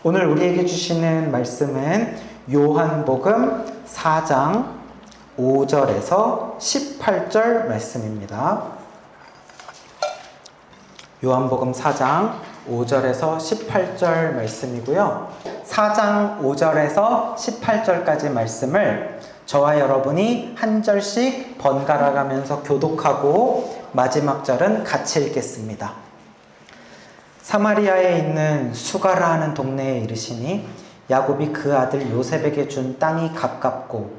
오늘 우리에게 주시는 말씀은 요한복음 4장 5절에서 18절 말씀입니다. 요한복음 4장 5절에서 18절 말씀이고요. 4장 5절에서 18절까지 말씀을 저와 여러분이 한 절씩 번갈아 가면서 교독하고 마지막 절은 같이 읽겠습니다. 사마리아에 있는 수가라 하는 동네에 이르시니 야곱이 그 아들 요셉에게 준 땅이 가깝고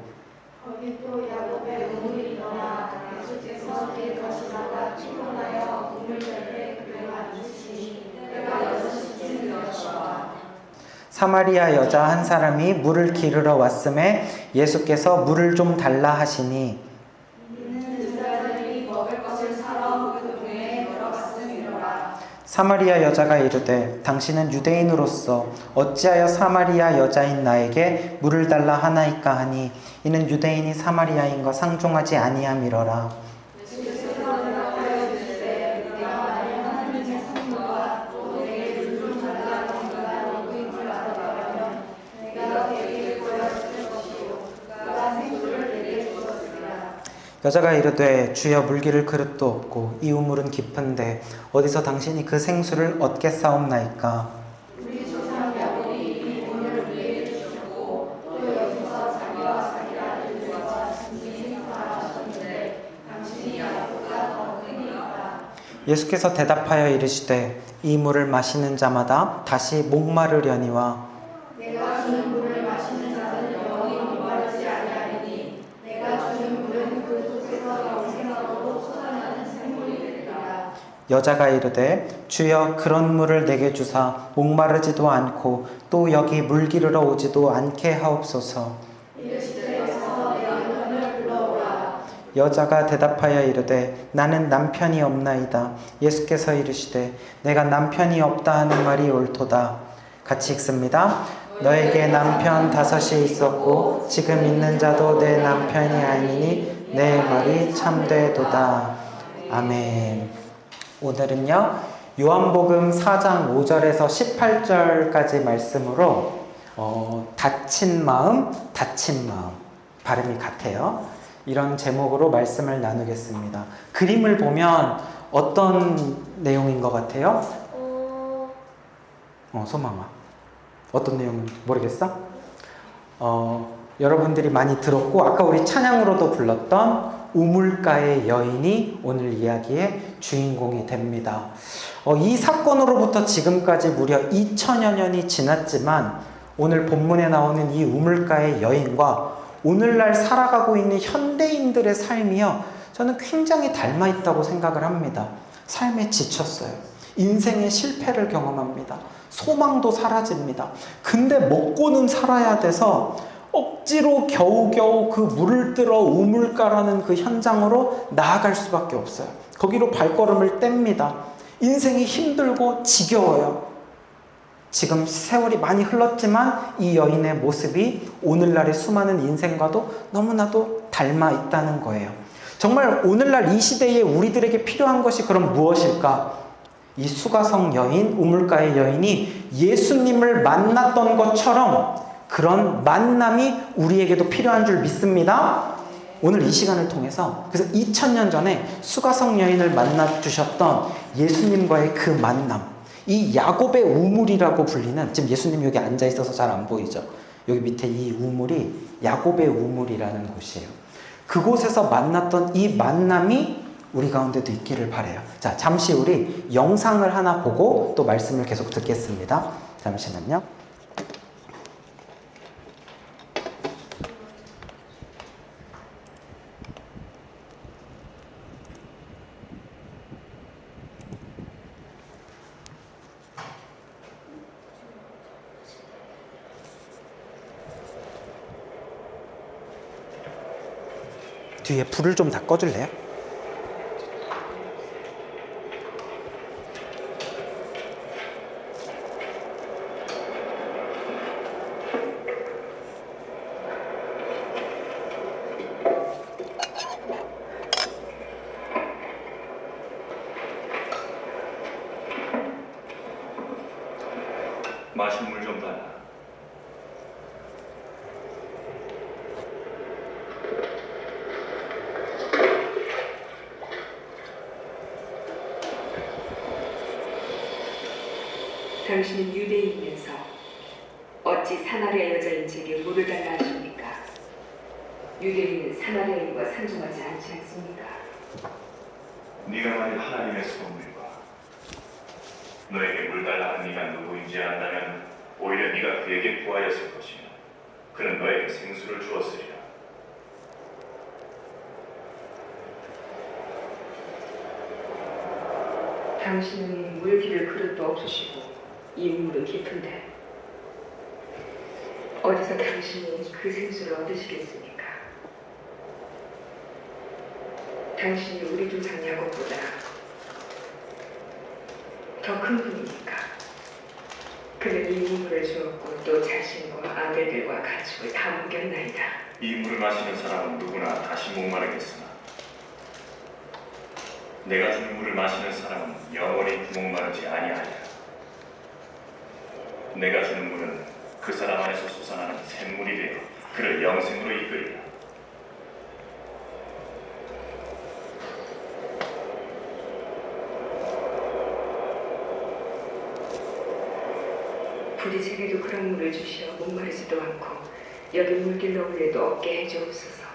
거기 또 야곱의 우물이 일어나 예수께서 길 가시다가 피곤하여 우물 때에 그가 앉으시니 때가 6시쯤 되었더라. 사마리아 여자 한 사람이 물을 기르러 왔음에 예수께서 물을 좀 달라 하시니 이는 그들이 먹을 것을 사러 그 동네에 들어갔음이로라. 사마리아 여자가 이르되 당신은 유대인으로서 어찌하여 사마리아 여자인 나에게 물을 달라 하나이까 하니 이는 유대인이 사마리아인과 상종하지 아니함이러라. 예수께서 대답하여 이르시되 내가 만일 하나님의 성도가 또 내게 물 좀 달라고 네가 너희를 알아가면 내가 내게 보여줄 것이요 그가 생수를 내게 주었으리라. 여자가 이르되 주여 물기를 그릇도 없고 이 우물은 깊은데 어디서 당신이 그 생수를 얻겠사옵나이까. 우리 조상 야곱이 이 우물을 우리에게 주셨고 또 여기서 자기와 자기 아들들과 짐승이 생활하셨는데 당신이 야곱보다 더 크니까. 예수께서 대답하여 이르시되 이 물을 마시는 자마다 다시 목마르려니와 내가 주는 물을 마시는 자는 영원히 목마르지 아니하리니 내가 주는 물은 그 속에서 영생하도록 솟아나는 샘물이 되리라. 여자가 이르되 주여 그런 물을 내게 주사 목마르지도 않고 또 여기 물 기르러 오지도 않게 하옵소서. 이르시되 어서 내 남편을 불러오라. 여자가 대답하여 이르되 나는 남편이 없나이다. 예수께서 이르시되 내가 남편이 없다 하는 말이 옳도다. 같이 읽습니다. 너에게 남편 5이 있었고 지금 있는 자도 내 남편이 아니니 내 말이 참되도다. 아멘. 오늘은요 요한복음 4장 5절에서 18절까지 말씀으로 다친 마음 발음이 같아요. 이런 제목으로 말씀을 나누겠습니다. 그림을 보면 어떤 내용인 것 같아요? 소망아 어떤 내용인지 모르겠어? 여러분들이 많이 들었고 아까 우리 찬양으로도 불렀던 우물가의 여인이 오늘 이야기의 주인공이 됩니다. 이 사건으로부터 지금까지 무려 2000여 년이 지났지만 오늘 본문에 나오는 이 우물가의 여인과 오늘날 살아가고 있는 현대인들의 삶이요 저는 굉장히 닮아 있다고 생각을 합니다. 삶에 지쳤어요. 인생의 실패를 경험합니다. 소망도 사라집니다. 근데 먹고는 살아야 돼서 억지로 겨우겨우 그 물을 뜨러 우물가라는 그 현장으로 나아갈 수밖에 없어요. 거기로 발걸음을 뗍니다. 인생이 힘들고 지겨워요. 지금 세월이 많이 흘렀지만 이 여인의 모습이 오늘날의 수많은 인생과도 너무나도 닮아 있다는 거예요. 정말 오늘날 이 시대에 우리들에게 필요한 것이 그럼 무엇일까? 이 수가성 여인, 우물가의 여인이 예수님을 만났던 것처럼 그런 만남이 우리에게도 필요한 줄 믿습니다. 오늘 이 시간을 통해서 그래서 2000년 전에 수가성 여인을 만나 주셨던 예수님과의 그 만남, 이 야곱의 우물이라고 불리는, 지금 예수님 여기 앉아 있어서 잘 안 보이죠? 여기 밑에 이 우물이 야곱의 우물이라는 곳이에요. 그곳에서 만났던 이 만남이 우리 가운데도 있기를 바라요. 자, 잠시 우리 영상을 하나 보고 또 말씀을 계속 듣겠습니다. 잠시만요. 뒤에 불을 좀 다 꺼줄래요? 마실 물 좀 달라. 당신은 유대인이면서 어찌 사마리아 여자인 제게 물을 달라 하십니까? 유대인은 사마리아인과 상종하지 않지 않습니까? 네가 만일 하나님의 소물과 너에게 물 달라 한 네가 누구인지 안다면 오히려 네가 그에게 구하였을 것이며 그는 너에게 생수를 주었으리라. 당신은 물 기를 그릇도 없으시고 이 우물은 깊은데 어디서 당신이 그 생수를 얻으시겠습니까? 당신이 우리 조상 야곱보다 더 큰 분이니까. 그는 이 우물을 주었고 또 자신과 아들들과 가축을 다 먹였나이다. 이 물을 마시는 사람은 누구나 다시 목마르겠으나 내가 주는 물을 마시는 사람은 영원히 목마르지 아니하리라. 내가 주는 물은 그 사람 안에서 솟아나는 샘물이 되어 그를 영생으로 이끌리라. 부디 제게도 그런 물을 주시어 목마르지도 않고 여기 물길 넣을래도 없게 해주옵소서.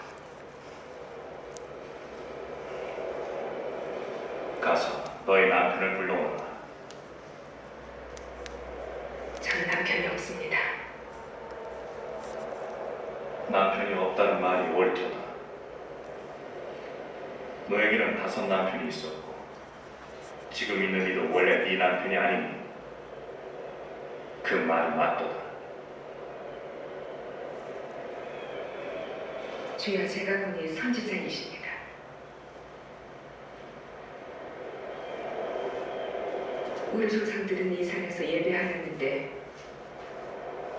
가서 너의 남편을 불러오라. 저는 남편이 없습니다. 남편이 없다는 말이 옳도다. 너에게는 5 남편이 있었고 지금 있는 이도 원래 네 남편이 아니니 그 말이 맞도다. 주여, 제가 보니 선지자이십니다. 우리 조상들은 이 산에서 예배하였는데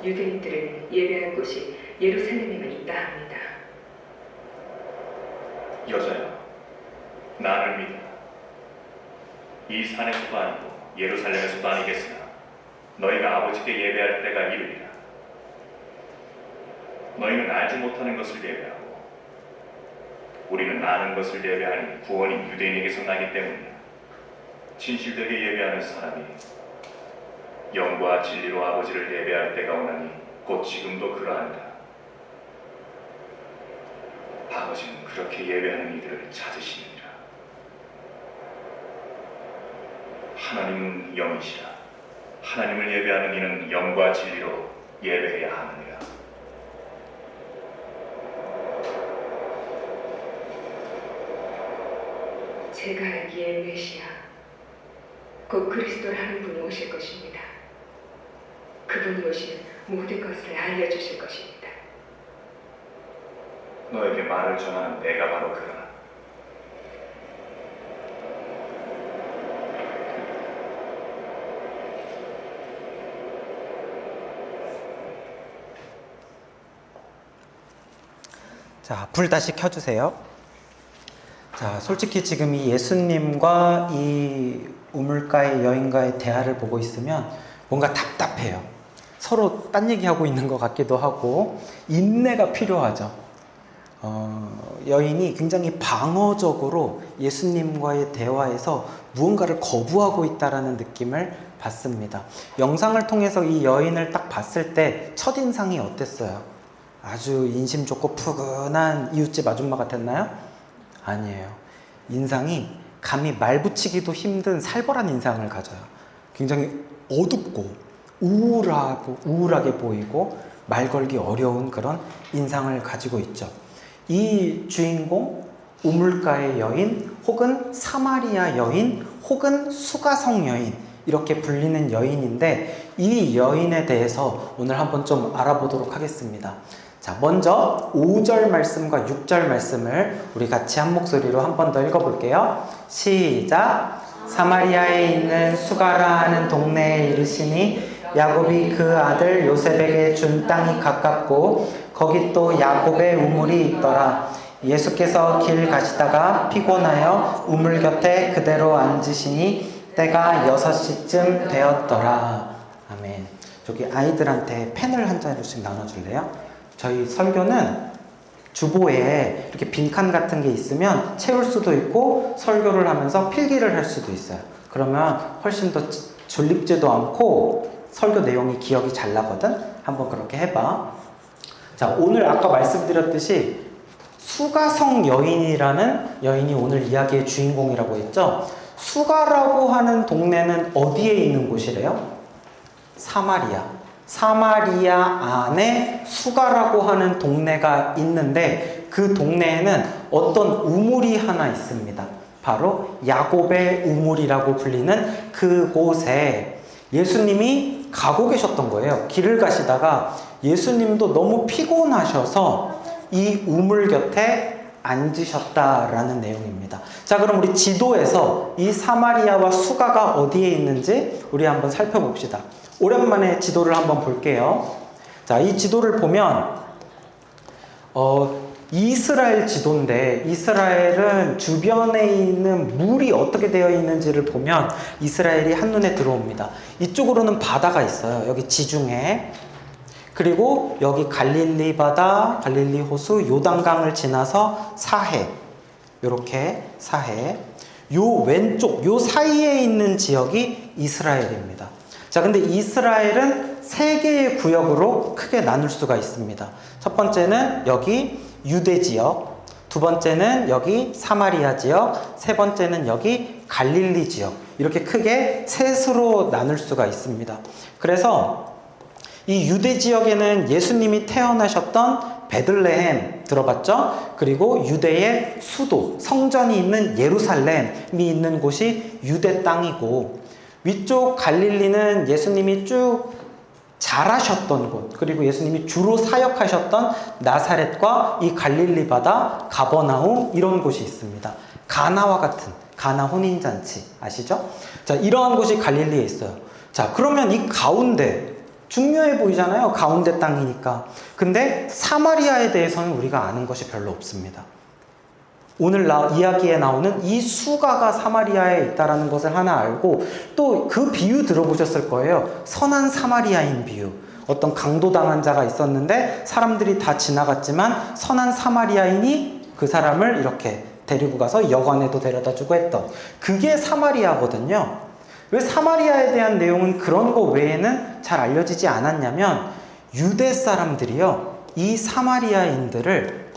유대인들은 예배할 곳이 예루살렘에만 있다 합니다. 여자여, 나를 믿어. 이 산에서도 아니고 예루살렘에서도 아니겠으나 너희가 아버지께 예배할 때가 이르리라. 너희는 알지 못하는 것을 예배하고 우리는 아는 것을 예배하니 구원이 유대인에게서 나기 때문이라. 진실되게 예배하는 사람이 영과 진리로 아버지를 예배할 때가 오나니 곧 지금도 그러한다. 아버지는 그렇게 예배하는 이들을 찾으시느니라. 하나님은 영이시라. 하나님을 예배하는 이는 영과 진리로 예배해야 하느니라. 제가 알기에 메시아, 곧 그리스도라는 분이 오실 것입니다. 그분이 오시면 모든 것을 알려주실 것입니다. 너에게 말을 전하는 내가 바로 그러나. 자, 불 다시 켜주세요. 자, 솔직히 지금 이 예수님과 이 우물가의 여인과의 대화를 보고 있으면 뭔가 답답해요. 서로 딴 얘기하고 있는 것 같기도 하고 인내가 필요하죠. 여인이 굉장히 방어적으로 예수님과의 대화에서 무언가를 거부하고 있다라는 느낌을 받습니다. 영상을 통해서 이 여인을 딱 봤을 때 첫인상이 어땠어요? 아주 인심 좋고 푸근한 이웃집 아줌마 같았나요? 아니에요. 인상이 감히 말 붙이기도 힘든 살벌한 인상을 가져요. 굉장히 어둡고 우울하게 보이고 말 걸기 어려운 그런 인상을 가지고 있죠. 이 주인공, 우물가의 여인 혹은 사마리아 여인 혹은 수가성 여인, 이렇게 불리는 여인인데 이 여인에 대해서 오늘 한번 좀 알아보도록 하겠습니다. 자, 먼저 5절 말씀과 6절 말씀을 우리 같이 한 목소리로 한 번 더 읽어볼게요. 시작! 사마리아에 있는 수가라 하는 동네에 이르시니 야곱이 그 아들 요셉에게 준 땅이 가깝고 거기 또 야곱의 우물이 있더라. 예수께서 길 가시다가 피곤하여 우물 곁에 그대로 앉으시니 때가 6시쯤 되었더라. 아멘. 저기 아이들한테 펜을 한 자루씩 나눠줄래요? 저희 설교는 주보에 이렇게 빈칸 같은 게 있으면 채울 수도 있고 설교를 하면서 필기를 할 수도 있어요. 그러면 훨씬 더 졸립지도 않고 설교 내용이 기억이 잘 나거든? 한번 그렇게 해봐. 자, 오늘 아까 말씀드렸듯이 수가성 여인이라는 여인이 오늘 이야기의 주인공이라고 했죠? 수가라고 하는 동네는 어디에 있는 곳이래요? 사마리아. 사마리아 안에 수가라고 하는 동네가 있는데 그 동네에는 어떤 우물이 하나 있습니다. 바로 야곱의 우물이라고 불리는 그곳에 예수님이 가고 계셨던 거예요. 길을 가시다가 예수님도 너무 피곤하셔서 이 우물 곁에 앉으셨다라는 내용입니다. 자, 그럼 우리 지도에서 이 사마리아와 수가가 어디에 있는지 우리 한번 살펴봅시다. 오랜만에 지도를 한번 볼게요. 자, 이 지도를 보면 이스라엘 지도인데 이스라엘은 주변에 있는 물이 어떻게 되어 있는지를 보면 이스라엘이 한눈에 들어옵니다. 이쪽으로는 바다가 있어요. 여기 지중해. 그리고 여기 갈릴리 바다, 갈릴리 호수, 요단강을 지나서 사해. 요렇게 사해. 요 왼쪽, 요 사이에 있는 지역이 이스라엘입니다. 자, 근데 이스라엘은 세 개의 구역으로 크게 나눌 수가 있습니다. 첫 번째는 여기 유대 지역, 두 번째는 여기 사마리아 지역, 세 번째는 여기 갈릴리 지역. 이렇게 크게 셋으로 나눌 수가 있습니다. 그래서 이 유대 지역에는 예수님이 태어나셨던 베들레헴 들어봤죠? 그리고 유대의 수도, 성전이 있는 예루살렘이 있는 곳이 유대 땅이고, 위쪽 갈릴리는 예수님이 쭉 자라셨던 곳, 그리고 예수님이 주로 사역하셨던 나사렛과 이 갈릴리 바다, 가버나움 이런 곳이 있습니다. 가나와 같은 가나 혼인잔치 아시죠? 자, 이러한 곳이 갈릴리에 있어요. 자, 그러면 이 가운데 중요해 보이잖아요. 가운데 땅이니까. 근데 사마리아에 대해서는 우리가 아는 것이 별로 없습니다. 오늘 이야기에 나오는 이 수가가 사마리아에 있다는 것을 하나 알고, 또 그 비유 들어보셨을 거예요. 선한 사마리아인 비유. 어떤 강도당한 자가 있었는데 사람들이 다 지나갔지만 선한 사마리아인이 그 사람을 이렇게 데리고 가서 여관에도 데려다주고 했던, 그게 사마리아거든요. 왜 사마리아에 대한 내용은 그런 거 외에는 잘 알려지지 않았냐면, 유대 사람들이요, 이 사마리아인들을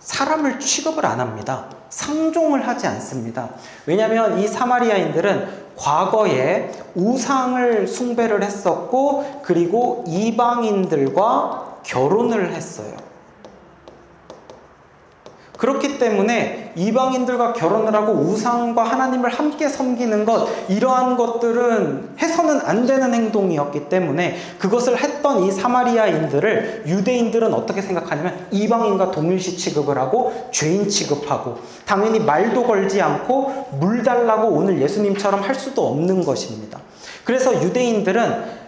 사람을 취급을 안 합니다. 상종을 하지 않습니다. 왜냐하면 이 사마리아인들은 과거에 우상을 숭배를 했었고, 그리고 이방인들과 결혼을 했어요. 그렇기 때문에 이방인들과 결혼을 하고 우상과 하나님을 함께 섬기는 것, 이러한 것들은 해서는 안 되는 행동이었기 때문에 그것을 했던 이 사마리아인들을 유대인들은 어떻게 생각하냐면 이방인과 동일시 취급을 하고 죄인 취급하고, 당연히 말도 걸지 않고 물 달라고 오늘 예수님처럼 할 수도 없는 것입니다. 그래서 유대인들은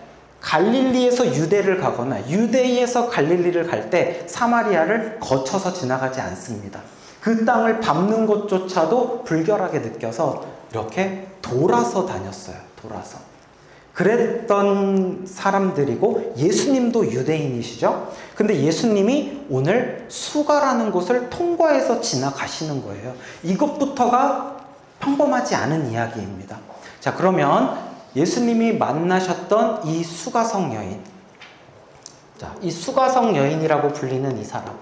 갈릴리에서 유대를 가거나 유대에서 갈릴리를 갈 때 사마리아를 거쳐서 지나가지 않습니다. 그 땅을 밟는 것조차도 불결하게 느껴서 이렇게 돌아서 다녔어요. 돌아서. 그랬던 사람들이고, 예수님도 유대인이시죠? 근데 예수님이 오늘 수가라는 곳을 통과해서 지나가시는 거예요. 이것부터가 평범하지 않은 이야기입니다. 자, 그러면 예수님이 만나셨던 이 수가성 여인. 자, 이 수가성 여인이라고 불리는 이 사람.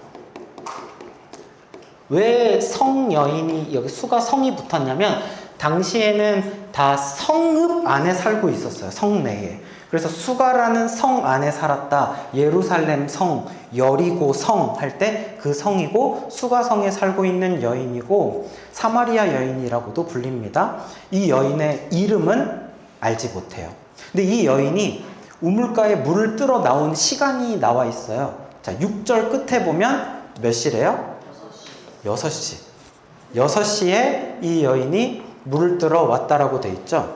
왜 성여인이 여기 수가성이 붙었냐면, 당시에는 다 성읍 안에 살고 있었어요. 성내에. 그래서 수가라는 성 안에 살았다. 예루살렘 성, 여리고 성 할 때 그 성이고, 수가성에 살고 있는 여인이고, 사마리아 여인이라고도 불립니다. 이 여인의 이름은 알지 못해요. 근데 이 여인이 우물가에 물을 뜰어 나온 시간이 나와 있어요. 자, 6절 끝에 보면 몇 시래요? 6시. 6시에 이 여인이 물을 뜰어 왔다라고 돼 있죠.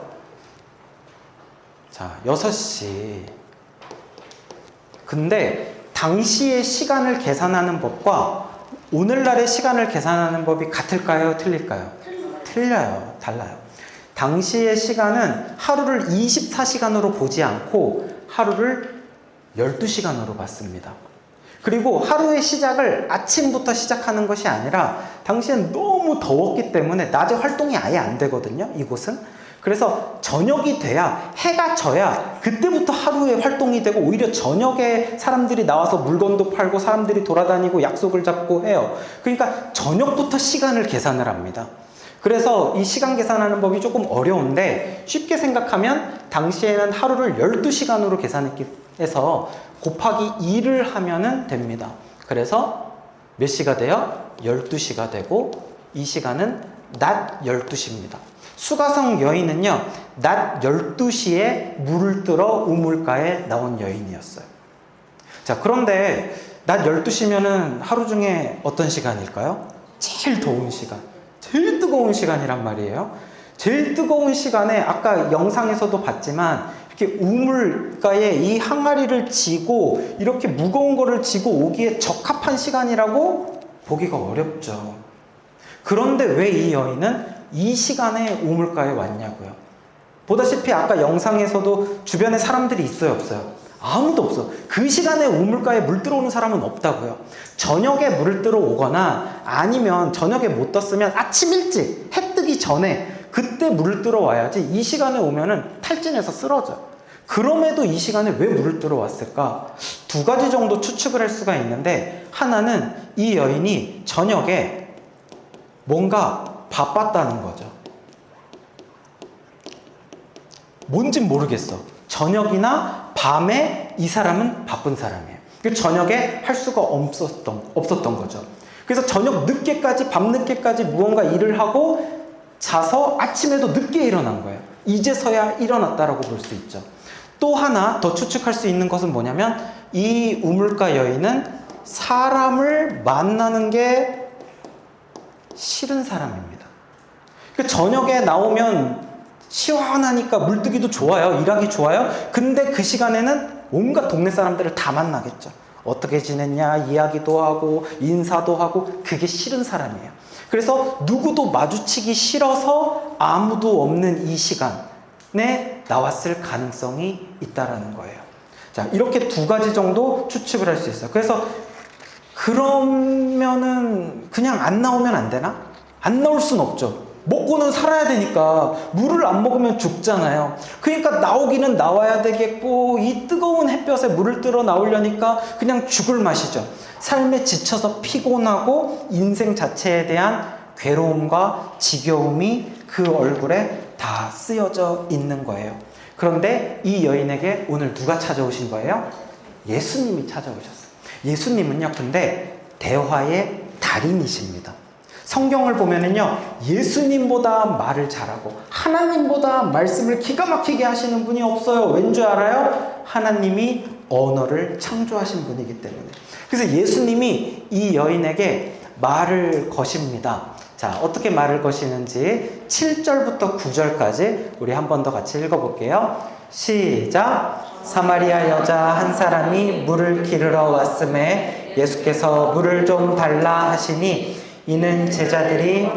자, 6시. 근데 당시의 시간을 계산하는 법과 오늘날의 시간을 계산하는 법이 같을까요? 틀릴까요? 틀려요. 달라요. 당시의 시간은 하루를 24시간으로 보지 않고 하루를 12시간으로 봤습니다. 그리고 하루의 시작을 아침부터 시작하는 것이 아니라 당시엔 너무 더웠기 때문에 낮에 활동이 아예 안 되거든요, 이곳은. 그래서 저녁이 돼야, 해가 져야 그때부터 하루의 활동이 되고, 오히려 저녁에 사람들이 나와서 물건도 팔고 사람들이 돌아다니고 약속을 잡고 해요. 그러니까 저녁부터 시간을 계산을 합니다. 그래서 이 시간 계산하는 법이 조금 어려운데, 쉽게 생각하면 당시에는 하루를 12시간으로 계산했기 해서 곱하기 2를 하면은 됩니다. 그래서 몇 시가 돼요? 12시가 되고, 이 시간은 낮 12시입니다. 수가성 여인은요, 낮 12시에 물을 뜨러 우물가에 나온 여인이었어요. 자, 그런데 낮 12시면은 하루 중에 어떤 시간일까요? 제일 더운 시간, 제일 뜨거운 시간이란 말이에요. 제일 뜨거운 시간에 아까 영상에서도 봤지만 이렇게 우물가에 이 항아리를 지고 이렇게 무거운 거를 지고 오기에 적합한 시간이라고 보기가 어렵죠. 그런데 왜 이 여인은 이 시간에 우물가에 왔냐고요. 보다시피 아까 영상에서도 주변에 사람들이 있어요, 없어요? 아무도 없어. 그 시간에 우물가에 물 들어오는 사람은 없다고요. 저녁에 물을 들어 오거나 아니면 저녁에 못 떴으면 아침 일찍 해 뜨기 전에 그때 물을 들어 와야지, 이 시간에 오면은 탈진해서 쓰러져. 그럼에도 이 시간에 왜 물을 들어 왔을까? 두 가지 정도 추측을 할 수가 있는데, 하나는 이 여인이 저녁에 뭔가 바빴다는 거죠. 뭔진 모르겠어. 저녁이나 밤에 이 사람은 바쁜 사람이에요. 저녁에 할 수가 없었던 거죠. 그래서 저녁 늦게까지, 밤 늦게까지 무언가 일을 하고 자서 아침에도 늦게 일어난 거예요. 이제서야 일어났다라고 볼 수 있죠. 또 하나 더 추측할 수 있는 것은 뭐냐면, 이 우물가 여인은 사람을 만나는 게 싫은 사람입니다. 저녁에 나오면 시원하니까 물뜨기도 좋아요. 일하기 좋아요. 근데 그 시간에는 온갖 동네 사람들을 다 만나겠죠. 어떻게 지냈냐 이야기도 하고 인사도 하고, 그게 싫은 사람이에요. 그래서 누구도 마주치기 싫어서 아무도 없는 이 시간에 나왔을 가능성이 있다라는 거예요. 자, 이렇게 두 가지 정도 추측을 할 수 있어요. 그래서 그러면은 그냥 안 나오면 안 되나? 안 나올 순 없죠. 먹고는 살아야 되니까. 물을 안 먹으면 죽잖아요. 그러니까 나오기는 나와야 되겠고, 이 뜨거운 햇볕에 물을 뜨러 나오려니까 그냥 죽을 맛이죠. 삶에 지쳐서 피곤하고 인생 자체에 대한 괴로움과 지겨움이 그 얼굴에 다 쓰여져 있는 거예요. 그런데 이 여인에게 오늘 누가 찾아오신 거예요? 예수님이 찾아오셨어요. 예수님은요, 근데 대화의 달인이십니다. 성경을 보면은요, 예수님보다 말을 잘하고 하나님보다 말씀을 기가 막히게 하시는 분이 없어요. 왠 줄 알아요? 하나님이 언어를 창조하신 분이기 때문에. 그래서 예수님이 이 여인에게 말을 거십니다. 자, 어떻게 말을 거시는지 7절부터 9절까지 우리 한 번 더 같이 읽어볼게요. 시작. 사마리아 여자 한 사람이 물을 기르러 왔음에 예수께서 물을 좀 달라 하시니, 이는 제자들이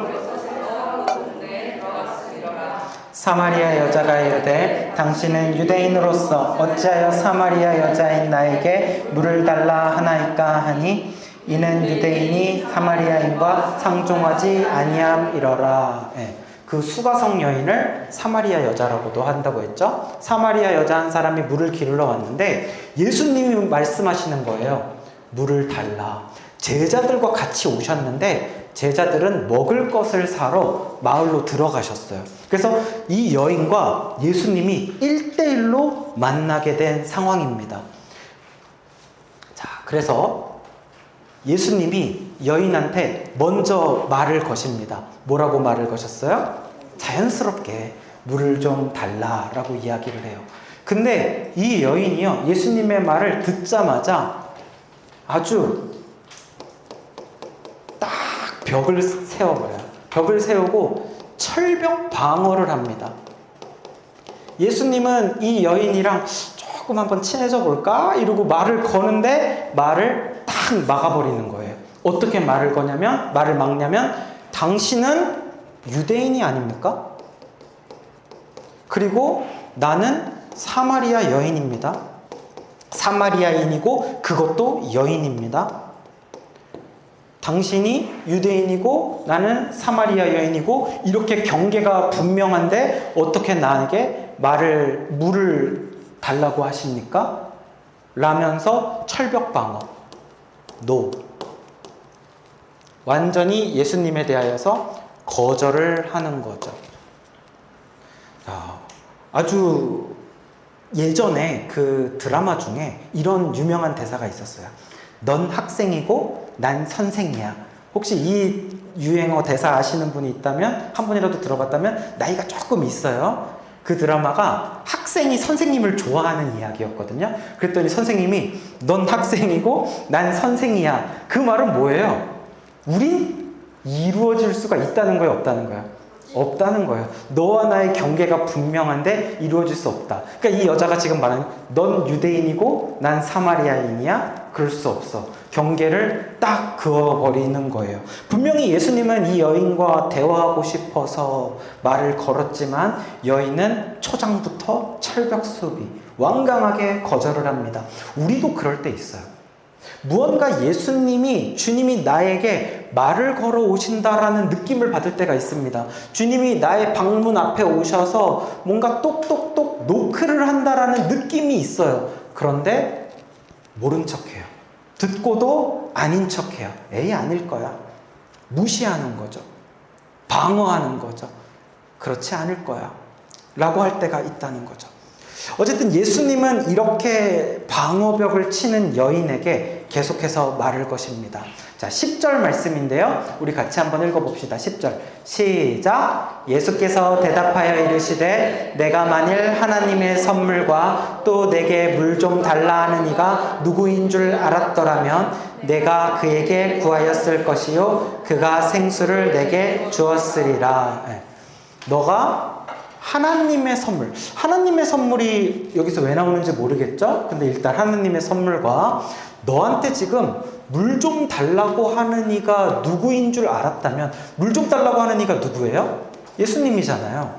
사마리아 여자가 이르되, 당신은 유대인으로서 어찌하여 사마리아 여자인 나에게 물을 달라 하나이까 하니, 이는 유대인이 사마리아인과 상종하지 아니함이러라. 그 수가성 여인을 사마리아 여자라고도 한다고 했죠. 사마리아 여자 한 사람이 물을 기르러 왔는데 예수님이 말씀하시는 거예요. 물을 달라. 제자들과 같이 오셨는데 제자들은 먹을 것을 사러 마을로 들어가셨어요. 그래서 이 여인과 예수님이 1대1로 만나게 된 상황입니다. 자, 그래서 예수님이 여인한테 먼저 말을 거십니다. 뭐라고 말을 거셨어요? 자연스럽게 물을 좀 달라라고 이야기를 해요. 근데 이 여인이요, 예수님의 말을 듣자마자 아주 딱 벽을 세워버려요. 벽을 세우고 철벽 방어를 합니다. 예수님은 이 여인이랑 조금 한번 친해져 볼까? 이러고 말을 거는데 말을 딱 막아버리는 거예요. 어떻게 말을 막냐면, 당신은 유대인이 아닙니까? 그리고 나는 사마리아 여인입니다. 사마리아인이고 그것도 여인입니다. 당신이 유대인이고 나는 사마리아 여인이고 이렇게 경계가 분명한데 어떻게 나에게 물을 달라고 하십니까? 라면서 철벽 방어. NO. 완전히 예수님에 대하여서 거절을 하는 거죠. 아주 예전에 그 드라마 중에 이런 유명한 대사가 있었어요. 넌 학생이고 난 선생이야. 혹시 이 유행어 대사 아시는 분이 있다면, 한 번이라도 들어봤다면 나이가 조금 있어요. 그 드라마가 학생이 선생님을 좋아하는 이야기였거든요. 그랬더니 선생님이 넌 학생이고 난 선생이야. 그 말은 뭐예요? 우린 이루어질 수가 있다는 거예요, 없다는 거예요? 없다는 거예요. 너와 나의 경계가 분명한데 이루어질 수 없다. 그러니까 이 여자가 지금 말하는 넌 유대인이고 난 사마리아인이야? 그럴 수 없어. 경계를 딱 그어버리는 거예요. 분명히 예수님은 이 여인과 대화하고 싶어서 말을 걸었지만 여인은 초장부터 철벽 수비, 완강하게 거절을 합니다. 우리도 그럴 때 있어요. 무언가 주님이 나에게 말을 걸어 오신다라는 느낌을 받을 때가 있습니다. 주님이 나의 방문 앞에 오셔서 뭔가 똑똑똑 노크를 한다라는 느낌이 있어요. 그런데 모른 척해요. 듣고도 아닌 척해요. 에이, 아닐 거야. 무시하는 거죠. 방어하는 거죠. 그렇지 않을 거야. 라고 할 때가 있다는 거죠. 어쨌든 예수님은 이렇게 방어벽을 치는 여인에게 계속해서 말을 것입니다. 자, 10절 말씀인데요. 우리 같이 한번 읽어봅시다. 10절 시작. 예수께서 대답하여 이르시되 내가 만일 하나님의 선물과 또 내게 물 좀 달라 하는 이가 누구인 줄 알았더라면 내가 그에게 구하였을 것이요 그가 생수를 내게 주었으리라. 너가 하나님의 선물이 여기서 왜 나오는지 모르겠죠? 근데 일단 하나님의 선물과 너한테 지금 물 좀 달라고 하는 이가 누구인 줄 알았다면, 물 좀 달라고 하는 이가 누구예요? 예수님이잖아요.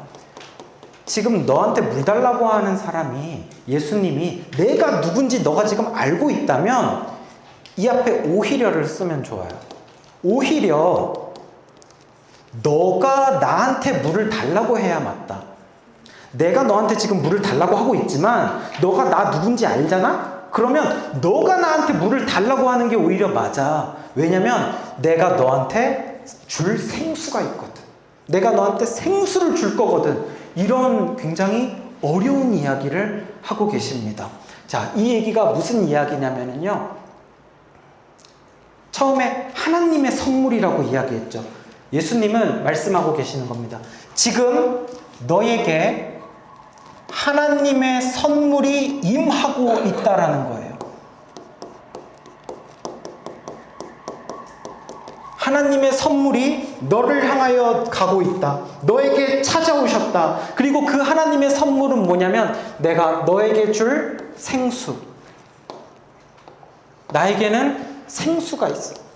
지금 너한테 물 달라고 하는 사람이 예수님이 내가 누군지 너가 지금 알고 있다면 이 앞에 오히려를 쓰면 좋아요. 오히려 너가 나한테 물을 달라고 해야 맞다. 내가 너한테 지금 물을 달라고 하고 있지만 너가 나 누군지 알잖아? 그러면 너가 나한테 물을 달라고 하는 게 오히려 맞아. 왜냐면 내가 너한테 줄 생수가 있거든. 내가 너한테 생수를 줄 거거든. 이런 굉장히 어려운 이야기를 하고 계십니다. 자, 이 얘기가 무슨 이야기냐면요. 처음에 하나님의 선물이라고 이야기했죠. 예수님은 말씀하고 계시는 겁니다. 지금 너에게 하나님의 선물이 임하고 있다라는 거예요. 하나님의 선물이 너를 향하여 가고 있다. 너에게 찾아오셨다. 그리고 그 하나님의 선물은 뭐냐면 내가 너에게 줄 생수. 나에게는 생수가 있어.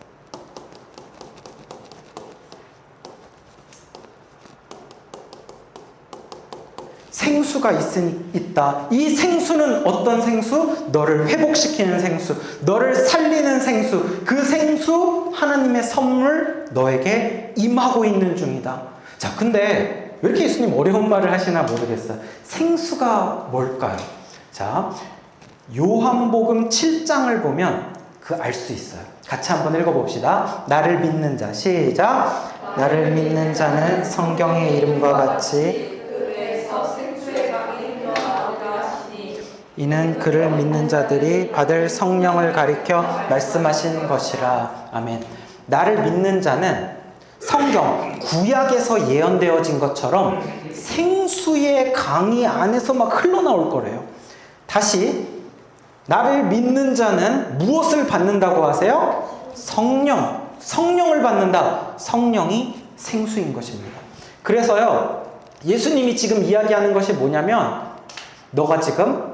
생수가 있다. 이 생수는 어떤 생수? 너를 회복시키는 생수, 너를 살리는 생수. 그 생수, 하나님의 선물, 너에게 임하고 있는 중이다. 자, 근데 왜 이렇게 예수님 어려운 말을 하시나 모르겠어요. 생수가 뭘까요? 자, 요한복음 7장을 보면 그 알 수 있어요. 같이 한번 읽어봅시다. 나를 믿는 자, 시작. 나를 믿는 자는 성경의 이름과 같이 이는 그를 믿는 자들이 받을 성령을 가리켜 말씀하신 것이라. 아멘. 나를 믿는 자는 성경, 구약에서 예언되어진 것처럼 생수의 강이 안에서 막 흘러나올 거래요. 다시, 나를 믿는 자는 무엇을 받는다고 하세요? 성령을 받는다. 성령이 생수인 것입니다. 그래서요, 예수님이 지금 이야기하는 것이 뭐냐면 너가 지금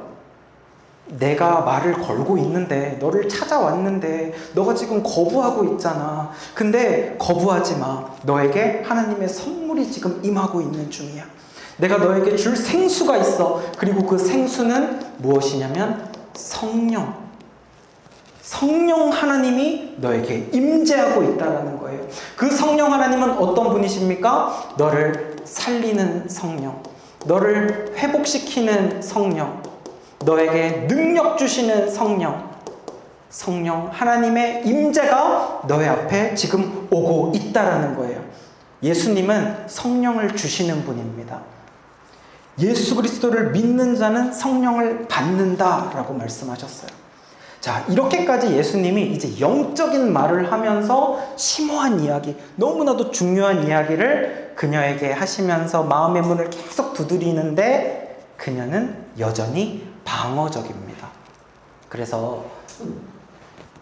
내가 말을 걸고 있는데, 너를 찾아왔는데 너가 지금 거부하고 있잖아. 근데 거부하지 마. 너에게 하나님의 선물이 지금 임하고 있는 중이야. 내가 너에게 줄 생수가 있어. 그리고 그 생수는 무엇이냐면 성령. 성령 하나님이 너에게 임재하고 있다는 거예요. 그 성령 하나님은 어떤 분이십니까? 너를 살리는 성령, 너를 회복시키는 성령, 너에게 능력 주시는 성령, 성령 하나님의 임재가 너의 앞에 지금 오고 있다라는 거예요. 예수님은 성령을 주시는 분입니다. 예수 그리스도를 믿는 자는 성령을 받는다라고 말씀하셨어요. 자, 이렇게까지 예수님이 이제 영적인 말을 하면서 심오한 이야기, 너무나도 중요한 이야기를 그녀에게 하시면서 마음의 문을 계속 두드리는데 그녀는 여전히 방어적입니다. 그래서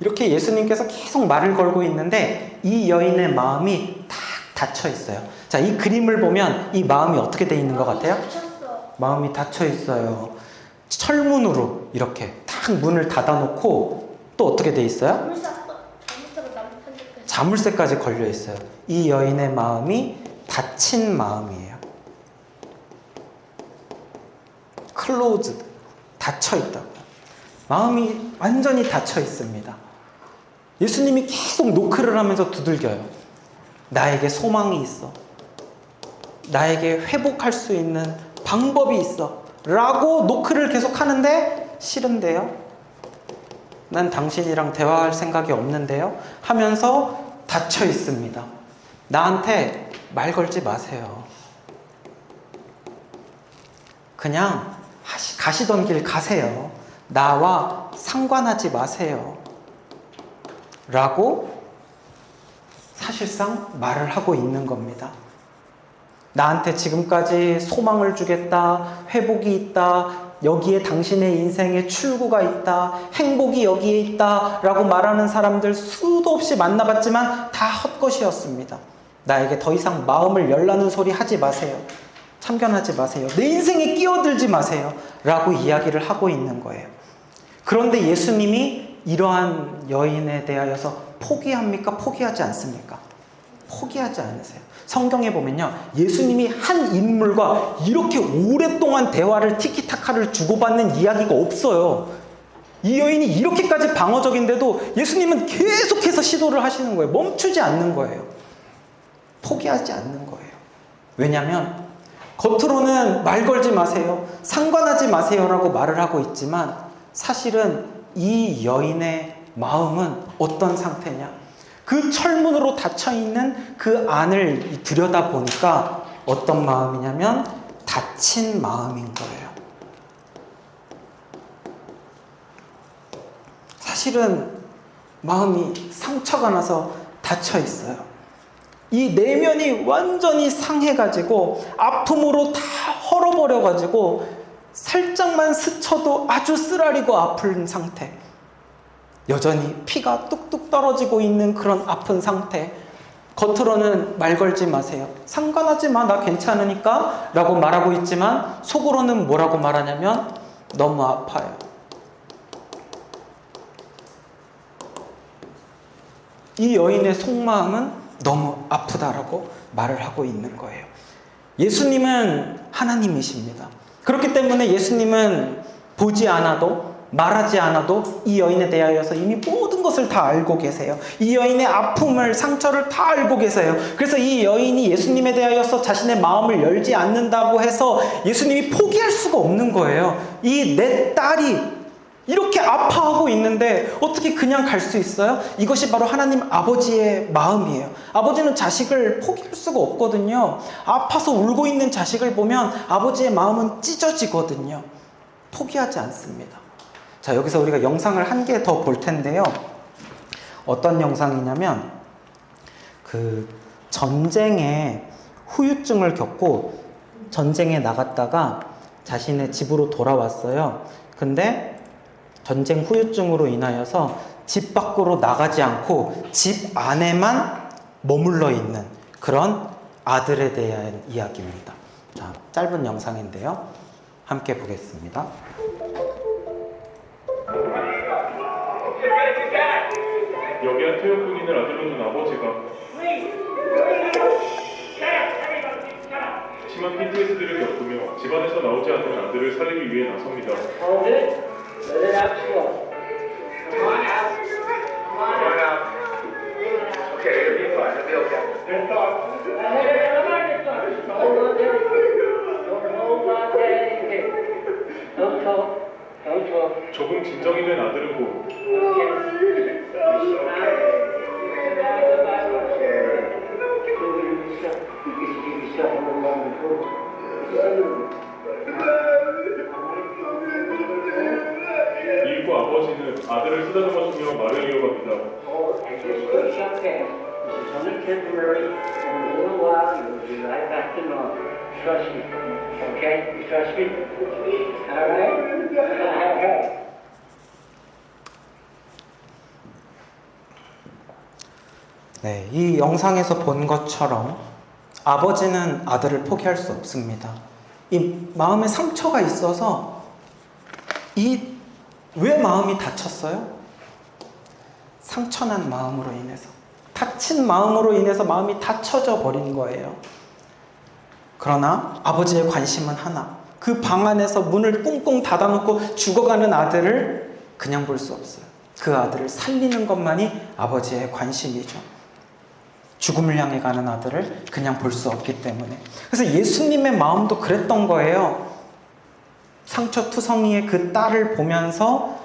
이렇게 예수님께서 계속 말을 걸고 있는데 이 여인의 마음이 탁 닫혀 있어요. 자, 이 그림을 보면 이 마음이 어떻게 돼 있는 것 같아요? 마음이 닫혀 있어요. 철문으로 이렇게 탁 문을 닫아놓고 또 어떻게 돼 있어요? 자물쇠까지 걸려 있어요. 이 여인의 마음이 닫힌 마음이에요. 클로즈드, 닫혀 있다고. 마음이 완전히 닫혀 있습니다. 예수님이 계속 노크를 하면서 두들겨요. 나에게 소망이 있어. 나에게 회복할 수 있는 방법이 있어. 라고 노크를 계속 하는데 싫은데요? 난 당신이랑 대화할 생각이 없는데요? 하면서 닫혀 있습니다. 나한테 말 걸지 마세요. 그냥 가시던 길 가세요. 나와 상관하지 마세요. 라고 사실상 말을 하고 있는 겁니다. 나한테 지금까지 소망을 주겠다, 회복이 있다, 여기에 당신의 인생에 출구가 있다, 행복이 여기에 있다 라고 말하는 사람들 수도 없이 만나봤지만 다 헛것이었습니다. 나에게 더 이상 마음을 열라는 소리 하지 마세요. 참견하지 마세요. 내 인생에 끼어들지 마세요. 라고 이야기를 하고 있는 거예요. 그런데 예수님이 이러한 여인에 대하여서 포기합니까? 포기하지 않습니까? 포기하지 않으세요. 성경에 보면요, 예수님이 한 인물과 이렇게 오랫동안 대화를 티키타카를 주고받는 이야기가 없어요. 이 여인이 이렇게까지 방어적인데도 예수님은 계속해서 시도를 하시는 거예요. 멈추지 않는 거예요. 포기하지 않는 거예요. 왜냐하면 겉으로는 말 걸지 마세요, 상관하지 마세요라고 말을 하고 있지만 사실은 이 여인의 마음은 어떤 상태냐? 그 철문으로 닫혀있는 그 안을 들여다보니까 어떤 마음이냐면 닫힌 마음인 거예요. 사실은 마음이 상처가 나서 닫혀 있어요. 이 내면이 완전히 상해가지고 아픔으로 다 헐어버려가지고 살짝만 스쳐도 아주 쓰라리고 아픈 상태. 여전히 피가 뚝뚝 떨어지고 있는 그런 아픈 상태. 겉으로는 말 걸지 마세요. 상관하지 마, 나 괜찮으니까 라고 말하고 있지만 속으로는 뭐라고 말하냐면 너무 아파요. 이 여인의 속마음은 너무 아프다라고 말을 하고 있는 거예요. 예수님은 하나님이십니다. 그렇기 때문에 예수님은 보지 않아도 말하지 않아도 이 여인에 대하여서 이미 모든 것을 다 알고 계세요. 이 여인의 아픔을, 상처를 다 알고 계세요. 그래서 이 여인이 예수님에 대하여서 자신의 마음을 열지 않는다고 해서 예수님이 포기할 수가 없는 거예요. 이 내 딸이 이렇게 아파하고 있는데 어떻게 그냥 갈 수 있어요? 이것이 바로 하나님 아버지의 마음이에요. 아버지는 자식을 포기할 수가 없거든요. 아파서 울고 있는 자식을 보면 아버지의 마음은 찢어지거든요. 포기하지 않습니다. 자, 여기서 우리가 영상을 한 개 더 볼 텐데요. 어떤 영상이냐면 그 전쟁에 후유증을 겪고 전쟁에 나갔다가 자신의 집으로 돌아왔어요. 근데 전쟁 후유증으로 인하여서 집 밖으로 나가지 않고 집 안에만 머물러 있는 그런 아들에 대한 이야기입니다. 자, 짧은 영상인데요. 함께 보겠습니다. 여기한 퇴역군인을 아들로 둔 아버지가 치마 심한 PTSD를 겪으며 집안에서 나오지 않는 아들을 살리기 위해 나섭니다. Hold it. Let it out slow. Come on out. Come on out. Okay, it'll be fine. It'll be okay. Hold on there. Don't hold on there. Okay. Don't talk. Don't talk. 조금 진정이 된 아들은 곧 이후 아버지는 아들을 쓰다듬어주며 말을 이어갑니다. Trust me. Okay? You trust me? All right? 네, 이 영상에서 본 것처럼 아버지는 아들을 포기할 수 없습니다. 이 마음에 상처가 있어서 왜 마음이 다쳤어요? 상처난 마음으로 인해서, 다친 마음으로 인해서 마음이 닫혀져 버린 거예요. 그러나 아버지의 관심은 하나, 그 방 안에서 문을 꽁꽁 닫아놓고 죽어가는 아들을 그냥 볼 수 없어요. 그 아들을 살리는 것만이 아버지의 관심이죠. 죽음을 향해 가는 아들을 그냥 볼 수 없기 때문에. 그래서 예수님의 마음도 그랬던 거예요. 상처투성이의 그 딸을 보면서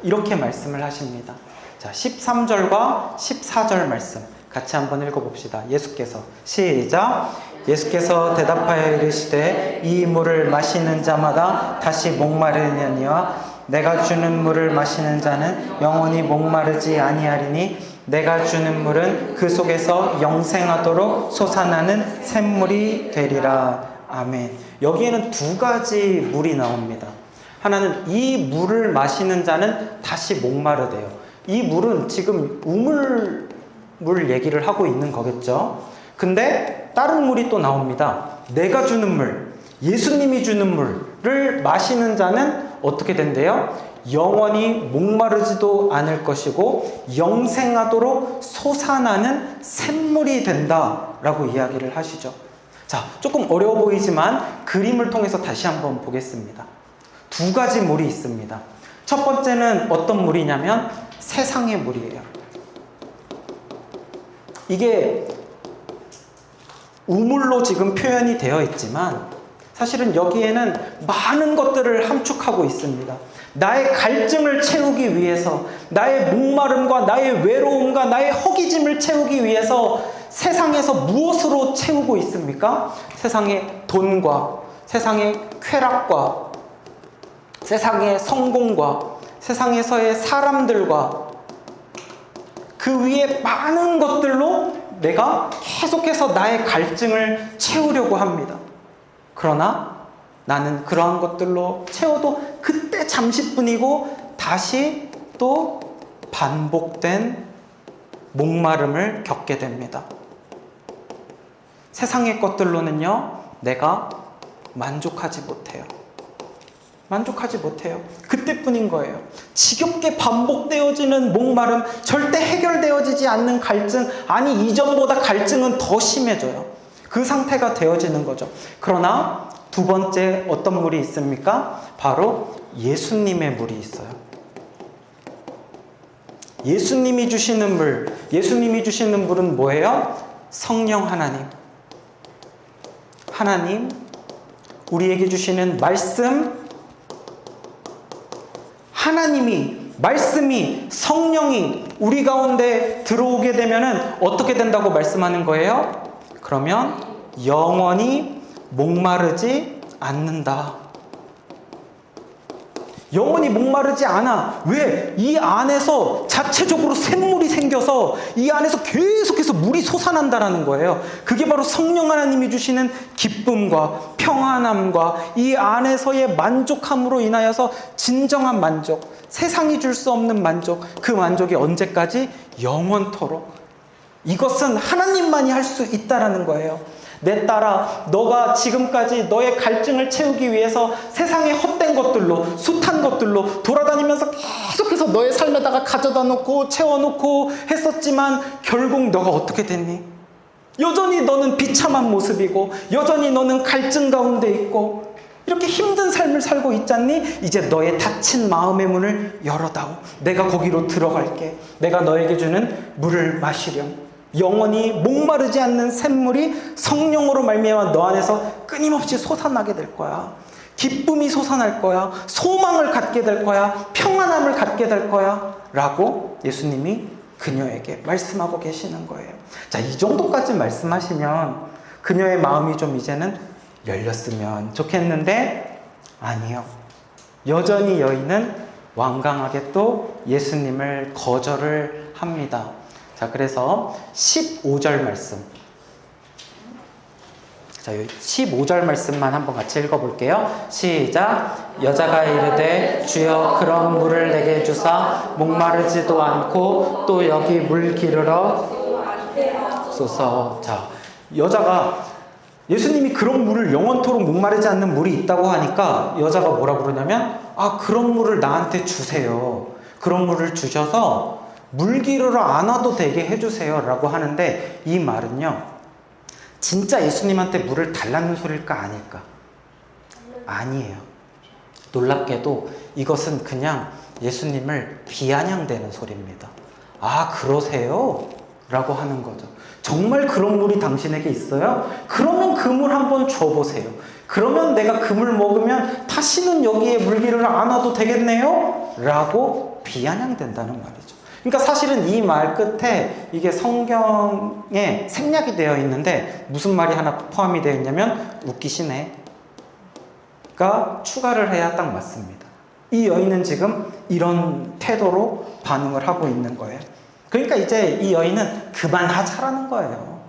이렇게 말씀을 하십니다. 13절과 14절 말씀 같이 한번 읽어봅시다. 예수께서 시작. 예수께서 대답하여 이르시되 이 물을 마시는 자마다 다시 목마르느니와 내가 주는 물을 마시는 자는 영원히 목마르지 아니하리니 내가 주는 물은 그 속에서 영생하도록 솟아나는 샘물이 되리라. 아멘. 여기에는 두 가지 물이 나옵니다. 하나는 이 물을 마시는 자는 다시 목마르대요. 이 물은 지금 우물물 얘기를 하고 있는 거겠죠. 근데 다른 물이 또 나옵니다. 내가 주는 물, 예수님이 주는 물을 마시는 자는 어떻게 된대요? 영원히 목마르지도 않을 것이고 영생하도록 솟아나는 샘물이 된다라고 이야기를 하시죠. 자, 조금 어려워 보이지만 그림을 통해서 다시 한번 보겠습니다. 두 가지 물이 있습니다. 첫 번째는 어떤 물이냐면 세상의 물이에요. 이게 우물로 지금 표현이 되어 있지만 사실은 여기에는 많은 것들을 함축하고 있습니다. 나의 갈증을 채우기 위해서, 나의 목마름과 나의 외로움과 나의 허기짐을 채우기 위해서 세상에서 무엇으로 채우고 있습니까? 세상의 돈과 세상의 쾌락과 세상의 성공과 세상에서의 사람들과 그 위에 많은 것들로 내가 계속해서 나의 갈증을 채우려고 합니다. 그러나 나는 그러한 것들로 채워도 그때 잠시뿐이고 다시 또 반복된 목마름을 겪게 됩니다. 세상의 것들로는요, 내가 만족하지 못해요. 만족하지 못해요. 그때뿐인 거예요. 지겹게 반복되어지는 목마름, 절대 해결되어지지 않는 갈증, 아니 이전보다 갈증은 더 심해져요. 그 상태가 되어지는 거죠. 그러나 두 번째 어떤 물이 있습니까? 바로 예수님의 물이 있어요. 예수님이 주시는 물, 예수님이 주시는 물은 뭐예요? 성령 하나님. 하나님, 우리에게 주시는 말씀, 하나님이, 말씀이, 성령이 우리 가운데 들어오게 되면은 어떻게 된다고 말씀하는 거예요? 그러면 영원히 목마르지 않는다. 영원히 목마르지 않아. 왜? 이 안에서 자체적으로 샘물이 생겨서 이 안에서 계속해서 물이 솟아난다라는 거예요. 그게 바로 성령 하나님이 주시는 기쁨과 평안함과 이 안에서의 만족함으로 인하여서 진정한 만족, 세상이 줄 수 없는 만족, 그 만족이 언제까지? 영원토록. 이것은 하나님만이 할 수 있다라는 거예요. 내 딸아, 너가 지금까지 너의 갈증을 채우기 위해서 세상의 헛된 것들로, 숱한 것들로 돌아다니면서 계속해서 너의 삶에다가 가져다 놓고 채워놓고 했었지만 결국 너가 어떻게 됐니? 여전히 너는 비참한 모습이고 여전히 너는 갈증 가운데 있고 이렇게 힘든 삶을 살고 있잖니? 이제 너의 닫힌 마음의 문을 열어다오. 내가 거기로 들어갈게. 내가 너에게 주는 물을 마시렴. 영원히 목마르지 않는 샘물이 성령으로 말미암아 너 안에서 끊임없이 솟아나게 될 거야. 기쁨이 솟아날 거야. 소망을 갖게 될 거야. 평안함을 갖게 될 거야. 라고 예수님이 그녀에게 말씀하고 계시는 거예요. 자, 이 정도까지 말씀하시면 그녀의 마음이 좀 이제는 열렸으면 좋겠는데 아니요. 여전히 여인은 완강하게 또 예수님을 거절을 합니다. 자, 그래서 15절 말씀. 자, 15절 말씀만 한번 같이 읽어볼게요. 시작. 여자가 이르되 주여 그런 물을 내게 주사 목마르지도 않고 또 여기 물 기르러 쏘서. 자, 여자가 예수님이 그런 물을 영원토록 목마르지 않는 물이 있다고 하니까 여자가 뭐라 그러냐면 그런 물을 나한테 주세요. 그런 물을 주셔서 물 기르러 안 와도 되게 해주세요 라고 하는데 이 말은요 진짜 예수님한테 물을 달라는 소릴까 아닐까? 아니에요. 놀랍게도 이것은 그냥 예수님을 비아냥대는 소리입니다. 그러세요? 라고 하는 거죠. 정말 그런 물이 당신에게 있어요? 그러면 그 물 한번 줘보세요. 그러면 내가 그 물 먹으면 다시는 여기에 물 기르러 안 와도 되겠네요? 라고 비아냥댄다는 말이죠. 그러니까 사실은 이 말 끝에 이게 성경에 생략이 되어 있는데 무슨 말이 하나 포함이 되어 있냐면 웃기시네 가 추가를 해야 딱 맞습니다. 이 여인은 지금 이런 태도로 반응을 하고 있는 거예요. 그러니까 이제 이 여인은 그만하자라는 거예요.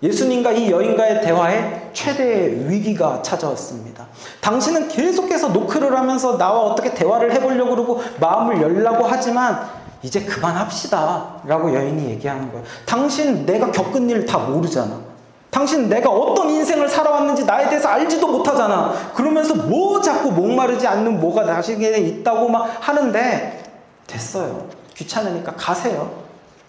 예수님과 이 여인과의 대화에 최대의 위기가 찾아왔습니다. 당신은 계속해서 노크를 하면서 나와 어떻게 대화를 해보려고 그러고 마음을 열려고 하지만 이제 그만합시다 라고 여인이 얘기하는 거예요. 당신 내가 겪은 일 다 모르잖아. 당신 내가 어떤 인생을 살아왔는지 나에 대해서 알지도 못하잖아. 그러면서 뭐 자꾸 목마르지 않는 뭐가 당신에게 있다고 막 하는데 됐어요. 귀찮으니까 가세요.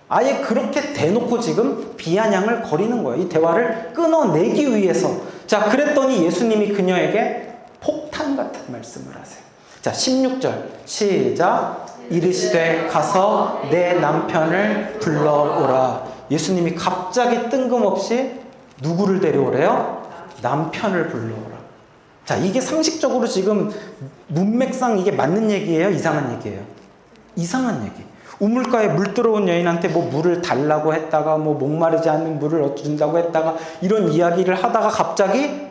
아예 그렇게 대놓고 지금 비아냥을 거리는 거예요. 이 대화를 끊어내기 위해서. 자, 그랬더니 예수님이 그녀에게 폭탄 같은 말씀을 하세요. 자, 16절 시작. 이르시되 가서 내 남편을 불러오라. 예수님이 갑자기 뜬금없이 누구를 데려오래요? 남편을 불러오라. 자, 이게 상식적으로 지금 문맥상 이게 맞는 얘기예요? 이상한 얘기예요? 이상한 얘기. 우물가에 물 들어온 여인한테 뭐 물을 달라고 했다가 뭐 목마르지 않는 물을 얻준다고 했다가 이런 이야기를 하다가 갑자기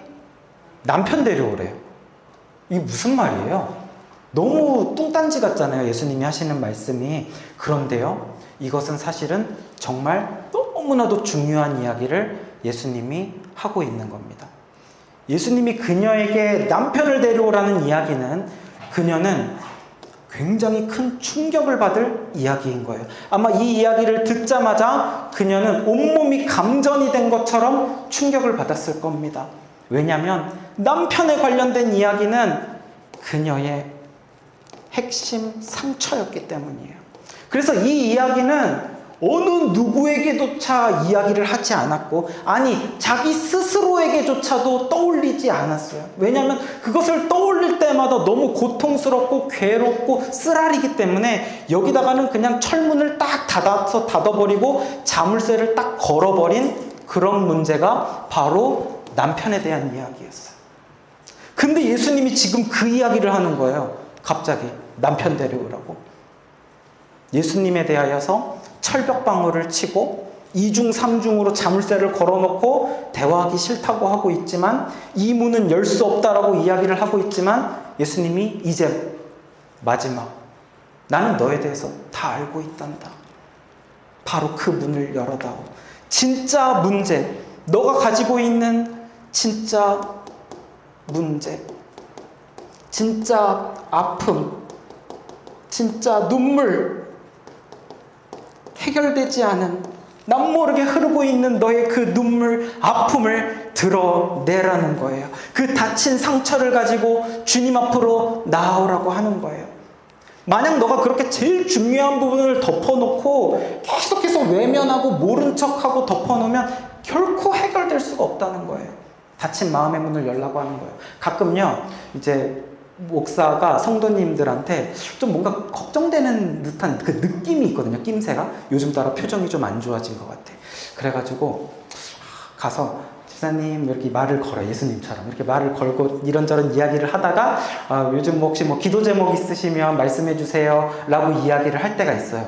남편 데려오래요. 이게 무슨 말이에요? 너무 뚱딴지 같잖아요. 예수님이 하시는 말씀이. 그런데요, 이것은 사실은 정말 너무나도 중요한 이야기를 예수님이 하고 있는 겁니다. 예수님이 그녀에게 남편을 데려오라는 이야기는 그녀는 굉장히 큰 충격을 받을 이야기인 거예요. 아마 이 이야기를 듣자마자 그녀는 온몸이 감전이 된 것처럼 충격을 받았을 겁니다. 왜냐하면 남편에 관련된 이야기는 그녀의 핵심 상처였기 때문이에요. 그래서 이 이야기는 어느 누구에게조차 이야기를 하지 않았고, 아니 자기 스스로에게조차도 떠올리지 않았어요. 왜냐하면 그것을 떠올릴 때마다 너무 고통스럽고 괴롭고 쓰라리기 때문에 여기다가는 그냥 철문을 딱 닫아버리고 자물쇠를 딱 걸어버린 그런 문제가 바로 남편에 대한 이야기였어요. 근데 예수님이 지금 그 이야기를 하는 거예요. 갑자기 남편 데려오라고. 예수님에 대하여서 철벽방어를 치고 2중 3중으로 자물쇠를 걸어놓고 대화하기 싫다고 하고 있지만, 이 문은 열 수 없다라고 이야기를 하고 있지만, 예수님이 이제 마지막, 나는 너에 대해서 다 알고 있단다. 바로 그 문을 열어다오. 진짜 문제, 너가 가지고 있는 진짜 문제, 진짜 아픔, 진짜 눈물, 해결되지 않은, 남 모르게 흐르고 있는 너의 그 눈물, 아픔을 드러내라는 거예요. 그 다친 상처를 가지고 주님 앞으로 나아오라고 하는 거예요. 만약 너가 그렇게 제일 중요한 부분을 덮어놓고 계속해서 외면하고 모른 척하고 덮어놓으면 결코 해결될 수가 없다는 거예요. 닫힌 마음의 문을 열라고 하는 거예요. 가끔요, 이제 목사가 성도님들한테 좀 뭔가 걱정되는 듯한 그 느낌이 있거든요. 낌새가. 요즘 따라 표정이 좀 안 좋아진 것 같아. 그래가지고 가서 집사님 이렇게 말을 걸어, 예수님처럼 이렇게 말을 걸고 이런저런 이야기를 하다가 요즘 혹시 뭐 기도 제목 있으시면 말씀해 주세요 라고 이야기를 할 때가 있어요.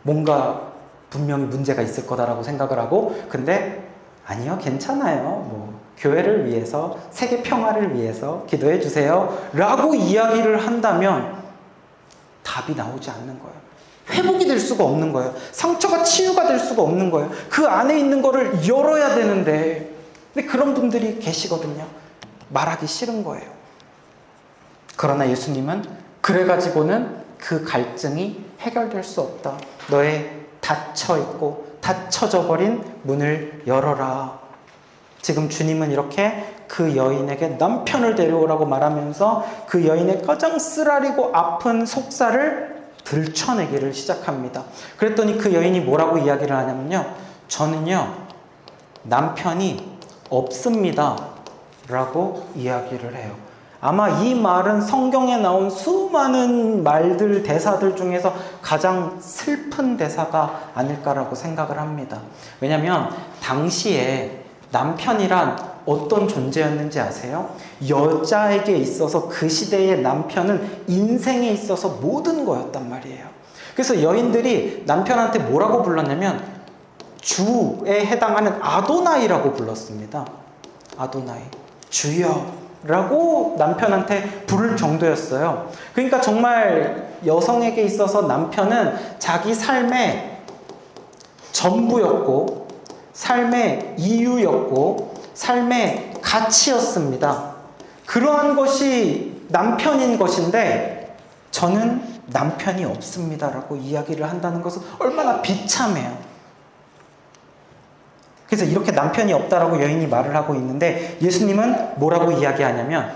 뭔가 분명히 문제가 있을 거다라고 생각을 하고, 근데 아니요, 괜찮아요, 뭐 교회를 위해서, 세계 평화를 위해서 기도해 주세요 라고 이야기를 한다면 답이 나오지 않는 거예요. 회복이 될 수가 없는 거예요. 상처가 치유가 될 수가 없는 거예요. 그 안에 있는 거를 열어야 되는데, 근데 그런 분들이 계시거든요. 말하기 싫은 거예요. 그러나 예수님은 그래가지고는 그 갈증이 해결될 수 없다. 너의 닫혀있고 닫혀져 버린 문을 열어라. 지금 주님은 이렇게 그 여인에게 남편을 데려오라고 말하면서 그 여인의 가장 쓰라리고 아픈 속살을 들춰내기를 시작합니다. 그랬더니 그 여인이 뭐라고 이야기를 하냐면요, 저는요 남편이 없습니다 라고 이야기를 해요. 아마 이 말은 성경에 나온 수많은 말들, 대사들 중에서 가장 슬픈 대사가 아닐까라고 생각을 합니다. 왜냐하면 당시에 남편이란 어떤 존재였는지 아세요? 여자에게 있어서 그 시대의 남편은 인생에 있어서 모든 거였단 말이에요. 그래서 여인들이 남편한테 뭐라고 불렀냐면 주에 해당하는 아도나이라고 불렀습니다. 아도나이, 주여 라고 남편한테 부를 정도였어요. 그러니까 정말 여성에게 있어서 남편은 자기 삶의 전부였고, 삶의 이유였고, 삶의 가치였습니다. 그러한 것이 남편인 것인데 저는 남편이 없습니다 라고 이야기를 한다는 것은 얼마나 비참해요. 그래서 이렇게 남편이 없다라고 여인이 말을 하고 있는데 예수님은 뭐라고 이야기하냐면,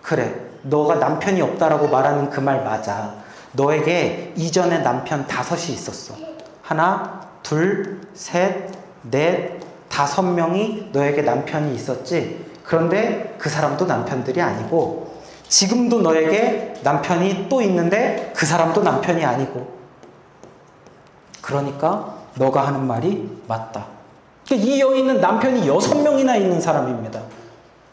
그래, 너가 남편이 없다라고 말하는 그 말 맞아. 너에게 이전에 남편 5이 있었어. 하나, 둘, 셋, 넷, 5명이 너에게 남편이 있었지. 그런데 그 사람도 남편들이 아니고, 지금도 너에게 남편이 또 있는데 그 사람도 남편이 아니고, 그러니까 너가 하는 말이 맞다. 이 여인은 남편이 6명이나 있는 사람입니다.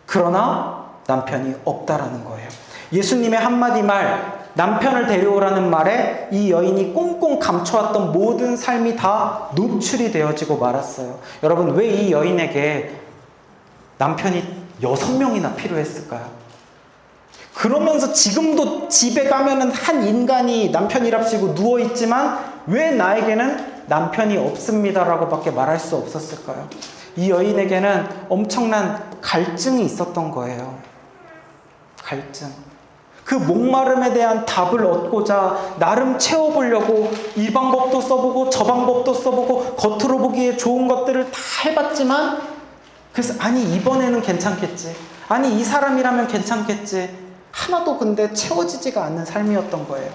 그러나 남편이 없다라는 거예요. 예수님의 한마디 말, 남편을 데려오라는 말에 이 여인이 꽁꽁 감춰왔던 모든 삶이 다 노출이 되어지고 말았어요. 여러분, 왜 이 여인에게 남편이 6명이나 필요했을까요? 그러면서 지금도 집에 가면은 한 인간이 남편이랍시고 누워있지만 왜 나에게는 남편이 없습니다라고 밖에 말할 수 없었을까요? 이 여인에게는 엄청난 갈증이 있었던 거예요. 갈증. 그 목마름에 대한 답을 얻고자 나름 채워보려고 이 방법도 써보고 저 방법도 써보고 겉으로 보기에 좋은 것들을 다 해봤지만, 그래서 아니 이번에는 괜찮겠지, 아니 이 사람이라면 괜찮겠지, 하나도 근데 채워지지가 않는 삶이었던 거예요.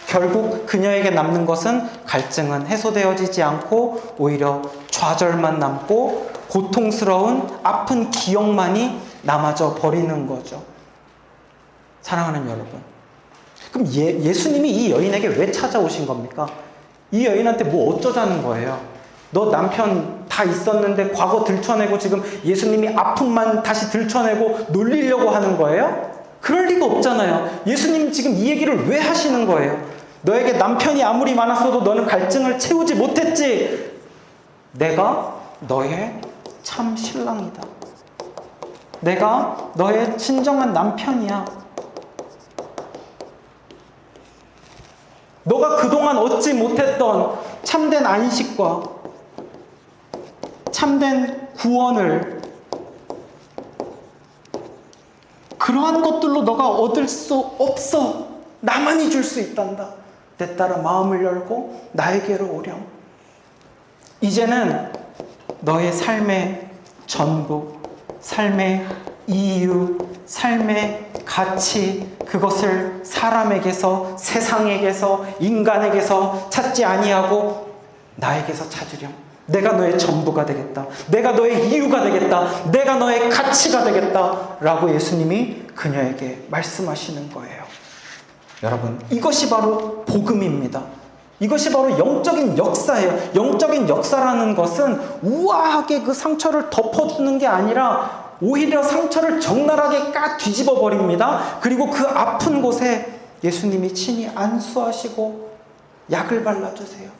결국 그녀에게 남는 것은, 갈증은 해소되어지지 않고 오히려 좌절만 남고 고통스러운 아픈 기억만이 남아져 버리는 거죠. 사랑하는 여러분, 그럼 예수님이 이 여인에게 왜 찾아오신 겁니까? 이 여인한테 뭐 어쩌자는 거예요? 너 남편 다 있었는데 과거 들춰내고 지금 예수님이 아픔만 다시 들춰내고 놀리려고 하는 거예요? 그럴 리가 없잖아요. 예수님 지금 이 얘기를 왜 하시는 거예요? 너에게 남편이 아무리 많았어도 너는 갈증을 채우지 못했지. 내가 너의 참 신랑이다. 내가 너의 진정한 남편이야. 너가 그동안 얻지 못했던 참된 안식과 참된 구원을, 그러한 것들로 너가 얻을 수 없어. 나만이 줄 수 있단다. 내 딸아, 마음을 열고 나에게로 오렴. 이제는 너의 삶의 전부, 삶의 이유, 삶의 가치, 그것을 사람에게서, 세상에게서, 인간에게서 찾지 아니하고 나에게서 찾으렴. 내가 너의 전부가 되겠다. 내가 너의 이유가 되겠다. 내가 너의 가치가 되겠다. 라고 예수님이 그녀에게 말씀하시는 거예요. 여러분, 이것이 바로 복음입니다. 이것이 바로 영적인 역사예요. 영적인 역사라는 것은 우아하게 그 상처를 덮어주는 게 아니라 오히려 상처를 적나라하게 뒤집어 버립니다. 그리고 그 아픈 곳에 예수님이 친히 안수하시고 약을 발라주세요.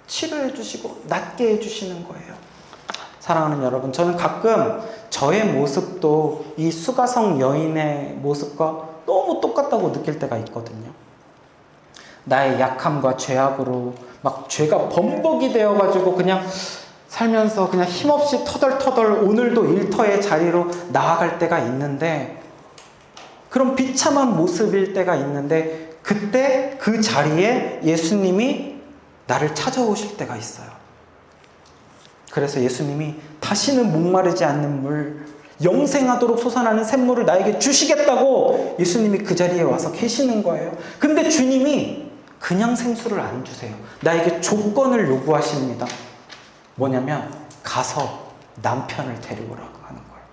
치료해 주시고 낫게 해주시는 거예요. 사랑하는 여러분, 저는 가끔 저의 모습도 이 수가성 여인의 모습과 너무 똑같다고 느낄 때가 있거든요. 나의 약함과 죄악으로 막 죄가 범벅이 되어가지고 그냥 살면서 그냥 힘없이 터덜터덜 오늘도 일터의 자리로 나아갈 때가 있는데, 그런 비참한 모습일 때가 있는데, 그때 그 자리에 예수님이 나를 찾아오실 때가 있어요. 그래서 예수님이 다시는 목마르지 않는 물, 영생하도록 솟아나는 샘물을 나에게 주시겠다고 예수님이 그 자리에 와서 계시는 거예요. 근데 주님이 그냥 생수를 안 주세요. 나에게 조건을 요구하십니다. 뭐냐면 가서 남편을 데려오라고 하는 거예요.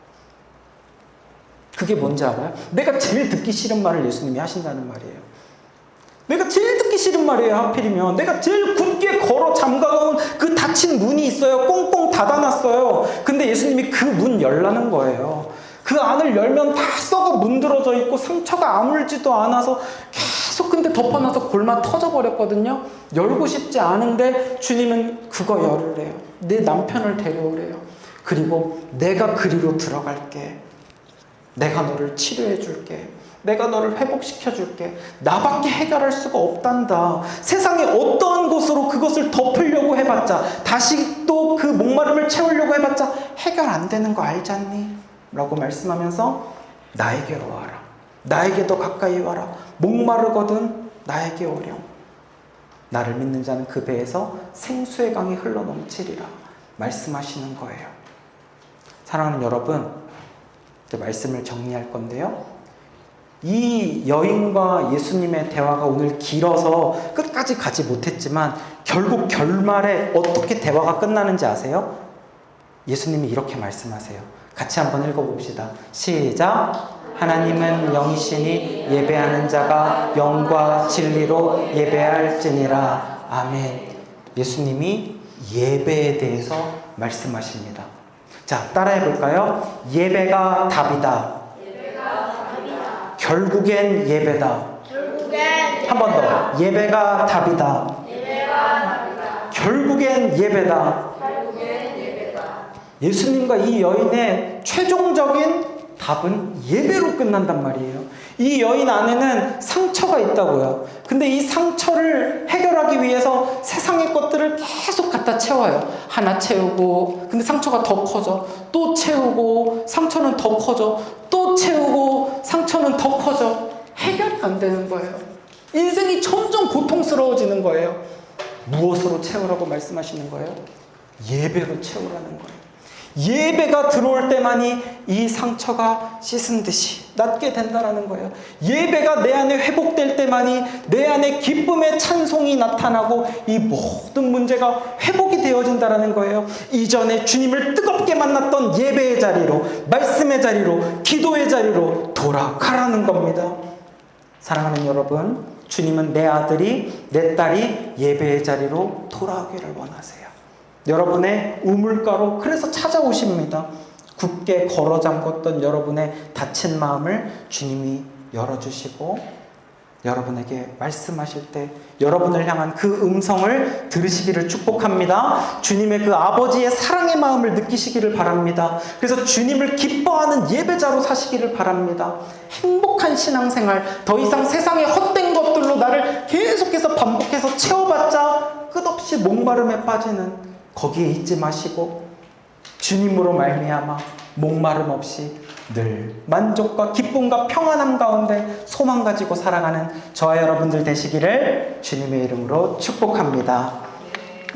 그게 뭔지 알아요? 내가 제일 듣기 싫은 말을 예수님이 하신다는 말이에요. 내가 제일 듣기 싫은 말이에요. 하필이면 내가 제일 굳게 걸어 잠가놓은 그 닫힌 문이 있어요. 꽁꽁 닫아놨어요. 근데 예수님이 그 문 열라는 거예요. 그 안을 열면 다 썩어 문드러져 있고 상처가 아물지도 않아서 계속 근데 덮어놔서 골마 터져버렸거든요. 열고 싶지 않은데 주님은 그거 열으래요. 내 남편을 데려오래요. 그리고 내가 그리로 들어갈게. 내가 너를 치료해 줄게. 내가 너를 회복시켜 줄게. 나밖에 해결할 수가 없단다. 세상에 어떠한 곳으로 그것을 덮으려고 해봤자, 다시 또 그 목마름을 채우려고 해봤자 해결 안 되는 거 알잖니? 라고 말씀하면서 나에게로 와라. 나에게 더 가까이 와라. 목마르거든 나에게 오렴. 나를 믿는 자는 그 배에서 생수의 강이 흘러넘치리라 말씀하시는 거예요. 사랑하는 여러분, 이제 말씀을 정리할 건데요. 이 여인과 예수님의 대화가 오늘 길어서 끝까지 가지 못했지만 결국 결말에 어떻게 대화가 끝나는지 아세요? 예수님이 이렇게 말씀하세요. 같이 한번 읽어봅시다. 시작. 하나님은 영이시니 예배하는 자가 영과 진리로 예배할지니라. 아멘. 예수님이 예배에 대해서 말씀하십니다. 자, 따라해 볼까요? 예배가 답이다. 결국엔 예배다. 한 번 더. 예배가 답이다. 결국엔 예배다. 예수님과 이 여인의 최종적인 답은 예배로 끝난단 말이에요. 이 여인 안에는 상처가 있다고요. 근데 이 상처를 해결하기 위해서 세상의 것들을 계속 갖다 채워요. 하나 채우고, 근데 상처가 더 커져. 또 채우고, 상처는 더 커져. 또 채우고, 상처는 더 커져. 해결이 안 되는 거예요. 인생이 점점 고통스러워지는 거예요. 무엇으로 채우라고 말씀하시는 거예요? 예배로 채우라는 거예요. 예배가 들어올 때만이 이 상처가 씻은 듯이 낫게 된다는 거예요. 예배가 내 안에 회복될 때만이 내 안에 기쁨의 찬송이 나타나고 이 모든 문제가 회복이 되어진다는 거예요. 이전에 주님을 뜨겁게 만났던 예배의 자리로, 말씀의 자리로, 기도의 자리로 돌아가라는 겁니다. 사랑하는 여러분, 주님은 내 아들이, 내 딸이 예배의 자리로 돌아오기를 원하세요. 여러분의 우물가로 그래서 찾아오십니다. 굳게 걸어 잠궜던 여러분의 다친 마음을 주님이 열어주시고 여러분에게 말씀하실 때 여러분을 향한 그 음성을 들으시기를 축복합니다. 주님의 그 아버지의 사랑의 마음을 느끼시기를 바랍니다. 그래서 주님을 기뻐하는 예배자로 사시기를 바랍니다. 행복한 신앙생활, 더 이상 세상의 헛된 것들로 나를 계속해서 반복해서 채워봤자 끝없이 목마름에 빠지는 거기에 있지 마시고 주님으로 말미암아 목마름 없이 늘 만족과 기쁨과 평안함 가운데 소망 가지고 살아가는 저와 여러분들 되시기를 주님의 이름으로 축복합니다.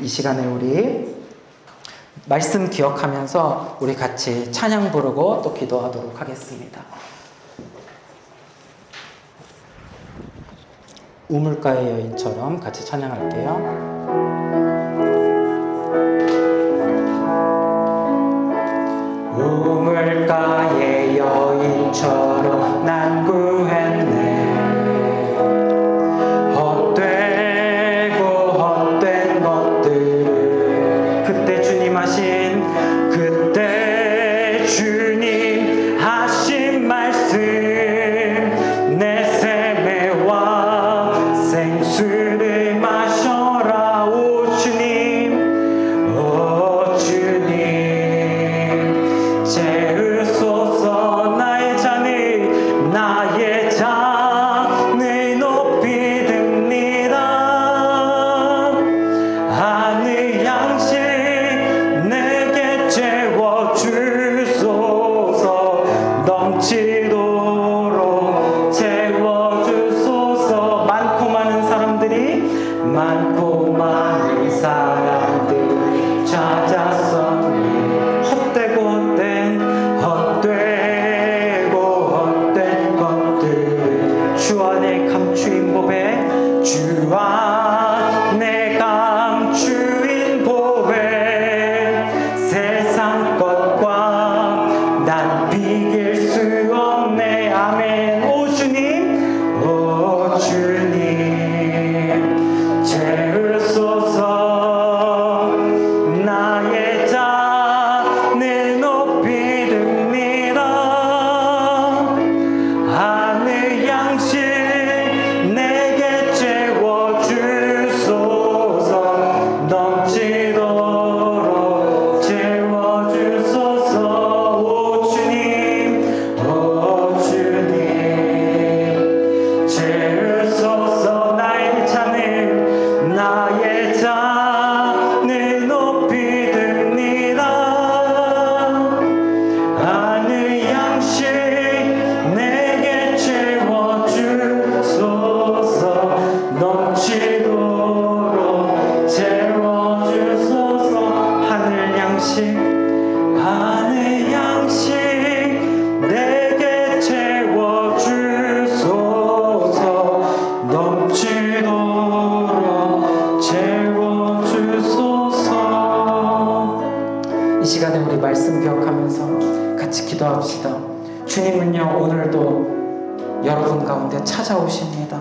이 시간에 우리 말씀 기억하면서 우리 같이 찬양 부르고 또 기도하도록 하겠습니다. 우물가의 여인처럼 같이 찬양할게요. 이처럼 난 구했네. 헛되고 헛된 것들 그때 주님 하신 말씀 내 샘에와 생수를 마셔라. 오 주님, 오 주님, 채우소서 나의 잔을 높이 듭니다. 하늘 양식 내게 채워주소서. 넘치도록 채워주소서. 많고 많은 사람들이 찾았었네. 헛되고 것들 주 안에 감추인 법에 주 안에 감추인 법에 세상 것과 난 비길 수 없네. 아멘. 오 주님, 오 주님, 채우소서. 나의 잔을 높이 듭니다. 하늘 양식 내게 채워주소서. 넘치도록 채워주소서. 오 주님, 오 주님, 채우소서. 나의 잔을 높이 듭니다. 하늘 양식 내게 채워주소서. 넘치도록 채워주소서. 하늘 양식 내게 채워주소서. 넘치도록 채워주소서. 이 시간에 우리 말씀 기억하면서 같이 기도합시다. 주님은요 오늘도 여러분 가운데 찾아오십니다.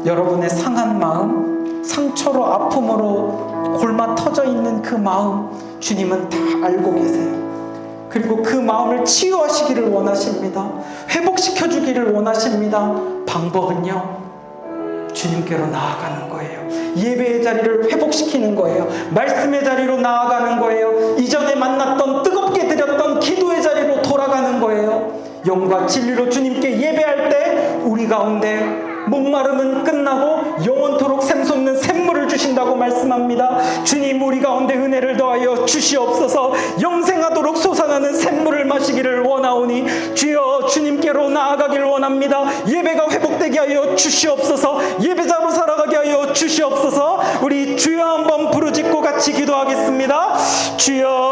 여러분의 상한 마음, 상처로 아픔으로 골마 터져 있는 그 마음 주님은 다 알고 계세요. 그리고 그 마음을 치유하시기를 원하십니다. 회복시켜주기를 원하십니다. 방법은요 주님께로 나아가는 거예요. 예배의 자리를 회복시키는 거예요. 말씀의 자리로 나아가는 거예요. 이전에 만났던 뜨겁게 드렸던 기도의 자리로 돌아가는 거예요. 영과 진리로 주님께 예배할 때 우리 가운데 목마름은 끝나고 영원토록 샘솟는 샘물을 주신다고 말씀합니다. 주님 우리 가운데 은혜를 더하여 주시옵소서. 영생하도록 솟아나는 샘물을 마시기를 원하오니 주여 주님께로 나아가기를 원합니다. 예배가 회복되게 하여 주시옵소서. 예배자로 살아가게 하여 주시옵소서. 우리 주여 한번 부르짖고 같이 기도하겠습니다. 주여,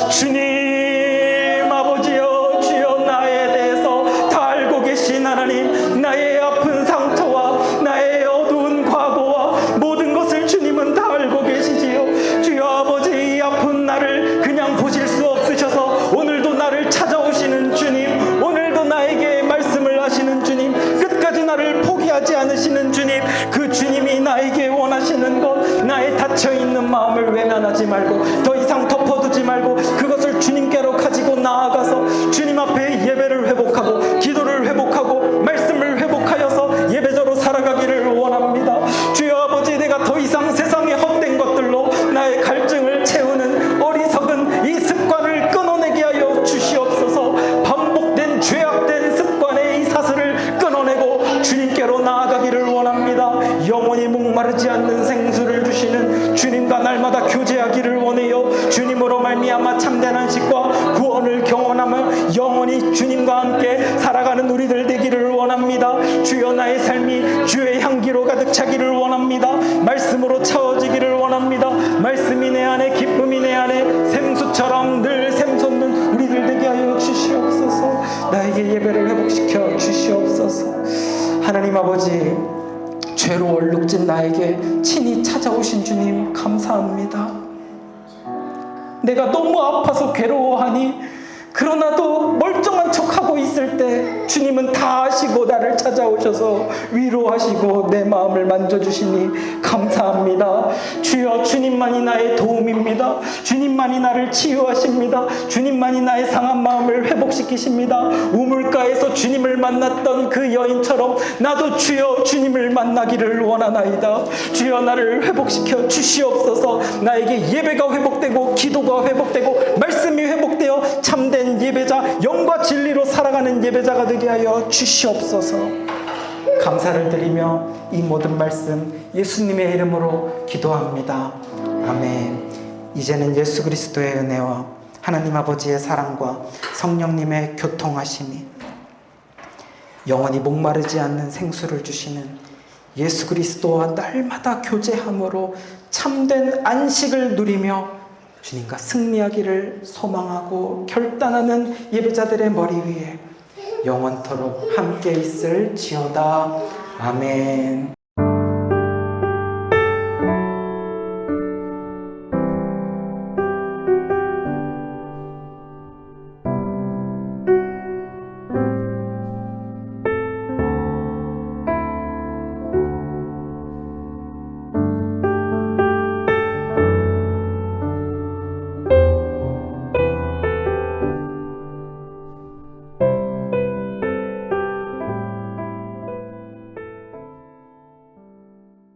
주님 아버지여, 주여 나에 대해서 다 알고 계신 하나님, 나의 아픈 상처와 나의 어두운 과거와 모든 것을 주님은 다 알고 계시지요. 주여 아버지, 이 아픈 나를 그냥 보실 수 없으셔서 오늘도 나를 찾아오시는 주님, 오늘도 나에게 말씀을 하시는 주님, 끝까지 나를 포기하지 않으시는 주님, 그 주님이 나에게 원하시는 것, 나의 닫혀있는 마음을 외면하지 말고 더 이상 덮어두지 말고 그것을 주님께로 가지고 나아가서 주님 앞에 예배를 회복하고 기도를 회복하고 말씀을 회복하여서 예배자로 살아가기를 원합니다. 주여 아버지, 내가 더 이상 세상의 헛된 것들로 나의 갈증을 채우는 어리석은 이 습관을 끊어내게 하여 주시옵소서. 반복된 죄악된 습관의 이 사슬을 끊어내고 주님께로 나아가기를 원합니다. 영원히 목마르지 않는 생수를 주시는 주님과 날마다 교제하기를 원해요. 주님으로 말미암아 참된 안식과 구원을 경험하며 영원히 주님과 함께 살아가는 우리들 되기를 원합니다. 주여 나의 삶이 주의 향기로 가득 차기를 원합니다. 말씀으로 채워지기를 원합니다. 말씀이 내 안에, 기쁨이 내 안에 샘수처럼 늘 샘솟는 우리들 되게 하여 주시옵소서. 나에게 예배를 회복시켜 주시옵소서. 하나님 아버지, 죄로 얼룩진 나에게 친히 찾아오신 주님 감사합니다. 내가 너무 아파서 괴로워하니 그러나도 멀쩡한 척하고 있을 때 주님은 다 아시고 나를 찾아오셔서 위로하시고 내 마음을 만져주시니 감사합니다. 주여, 주님만이 나의 도움입니다. 주님만이 나를 치유하십니다. 주님만이 나의 상한 마음을 회복시키십니다. 우물가에서 주님을 만났던 그 여인처럼 나도 주여 주님을 만나기를 원하나이다. 주여, 나를 회복시켜 주시옵소서. 나에게 예배가 회복되고 기도가 회복되고 말씀이 회복되어 참된 예배자, 영과 진리로 살아가는 예배자가 되게 하여 주시옵소서. 감사를 드리며 이 모든 말씀 예수님의 이름으로 기도합니다. 아멘. 이제는 예수 그리스도의 은혜와 하나님 아버지의 사랑과 성령님의 교통하심이 영원히 목마르지 않는 생수를 주시는 예수 그리스도와 날마다 교제함으로 참된 안식을 누리며 주님과 승리하기를 소망하고 결단하는 예배자들의 머리 위에 영원토록 함께 있을지어다. 아멘.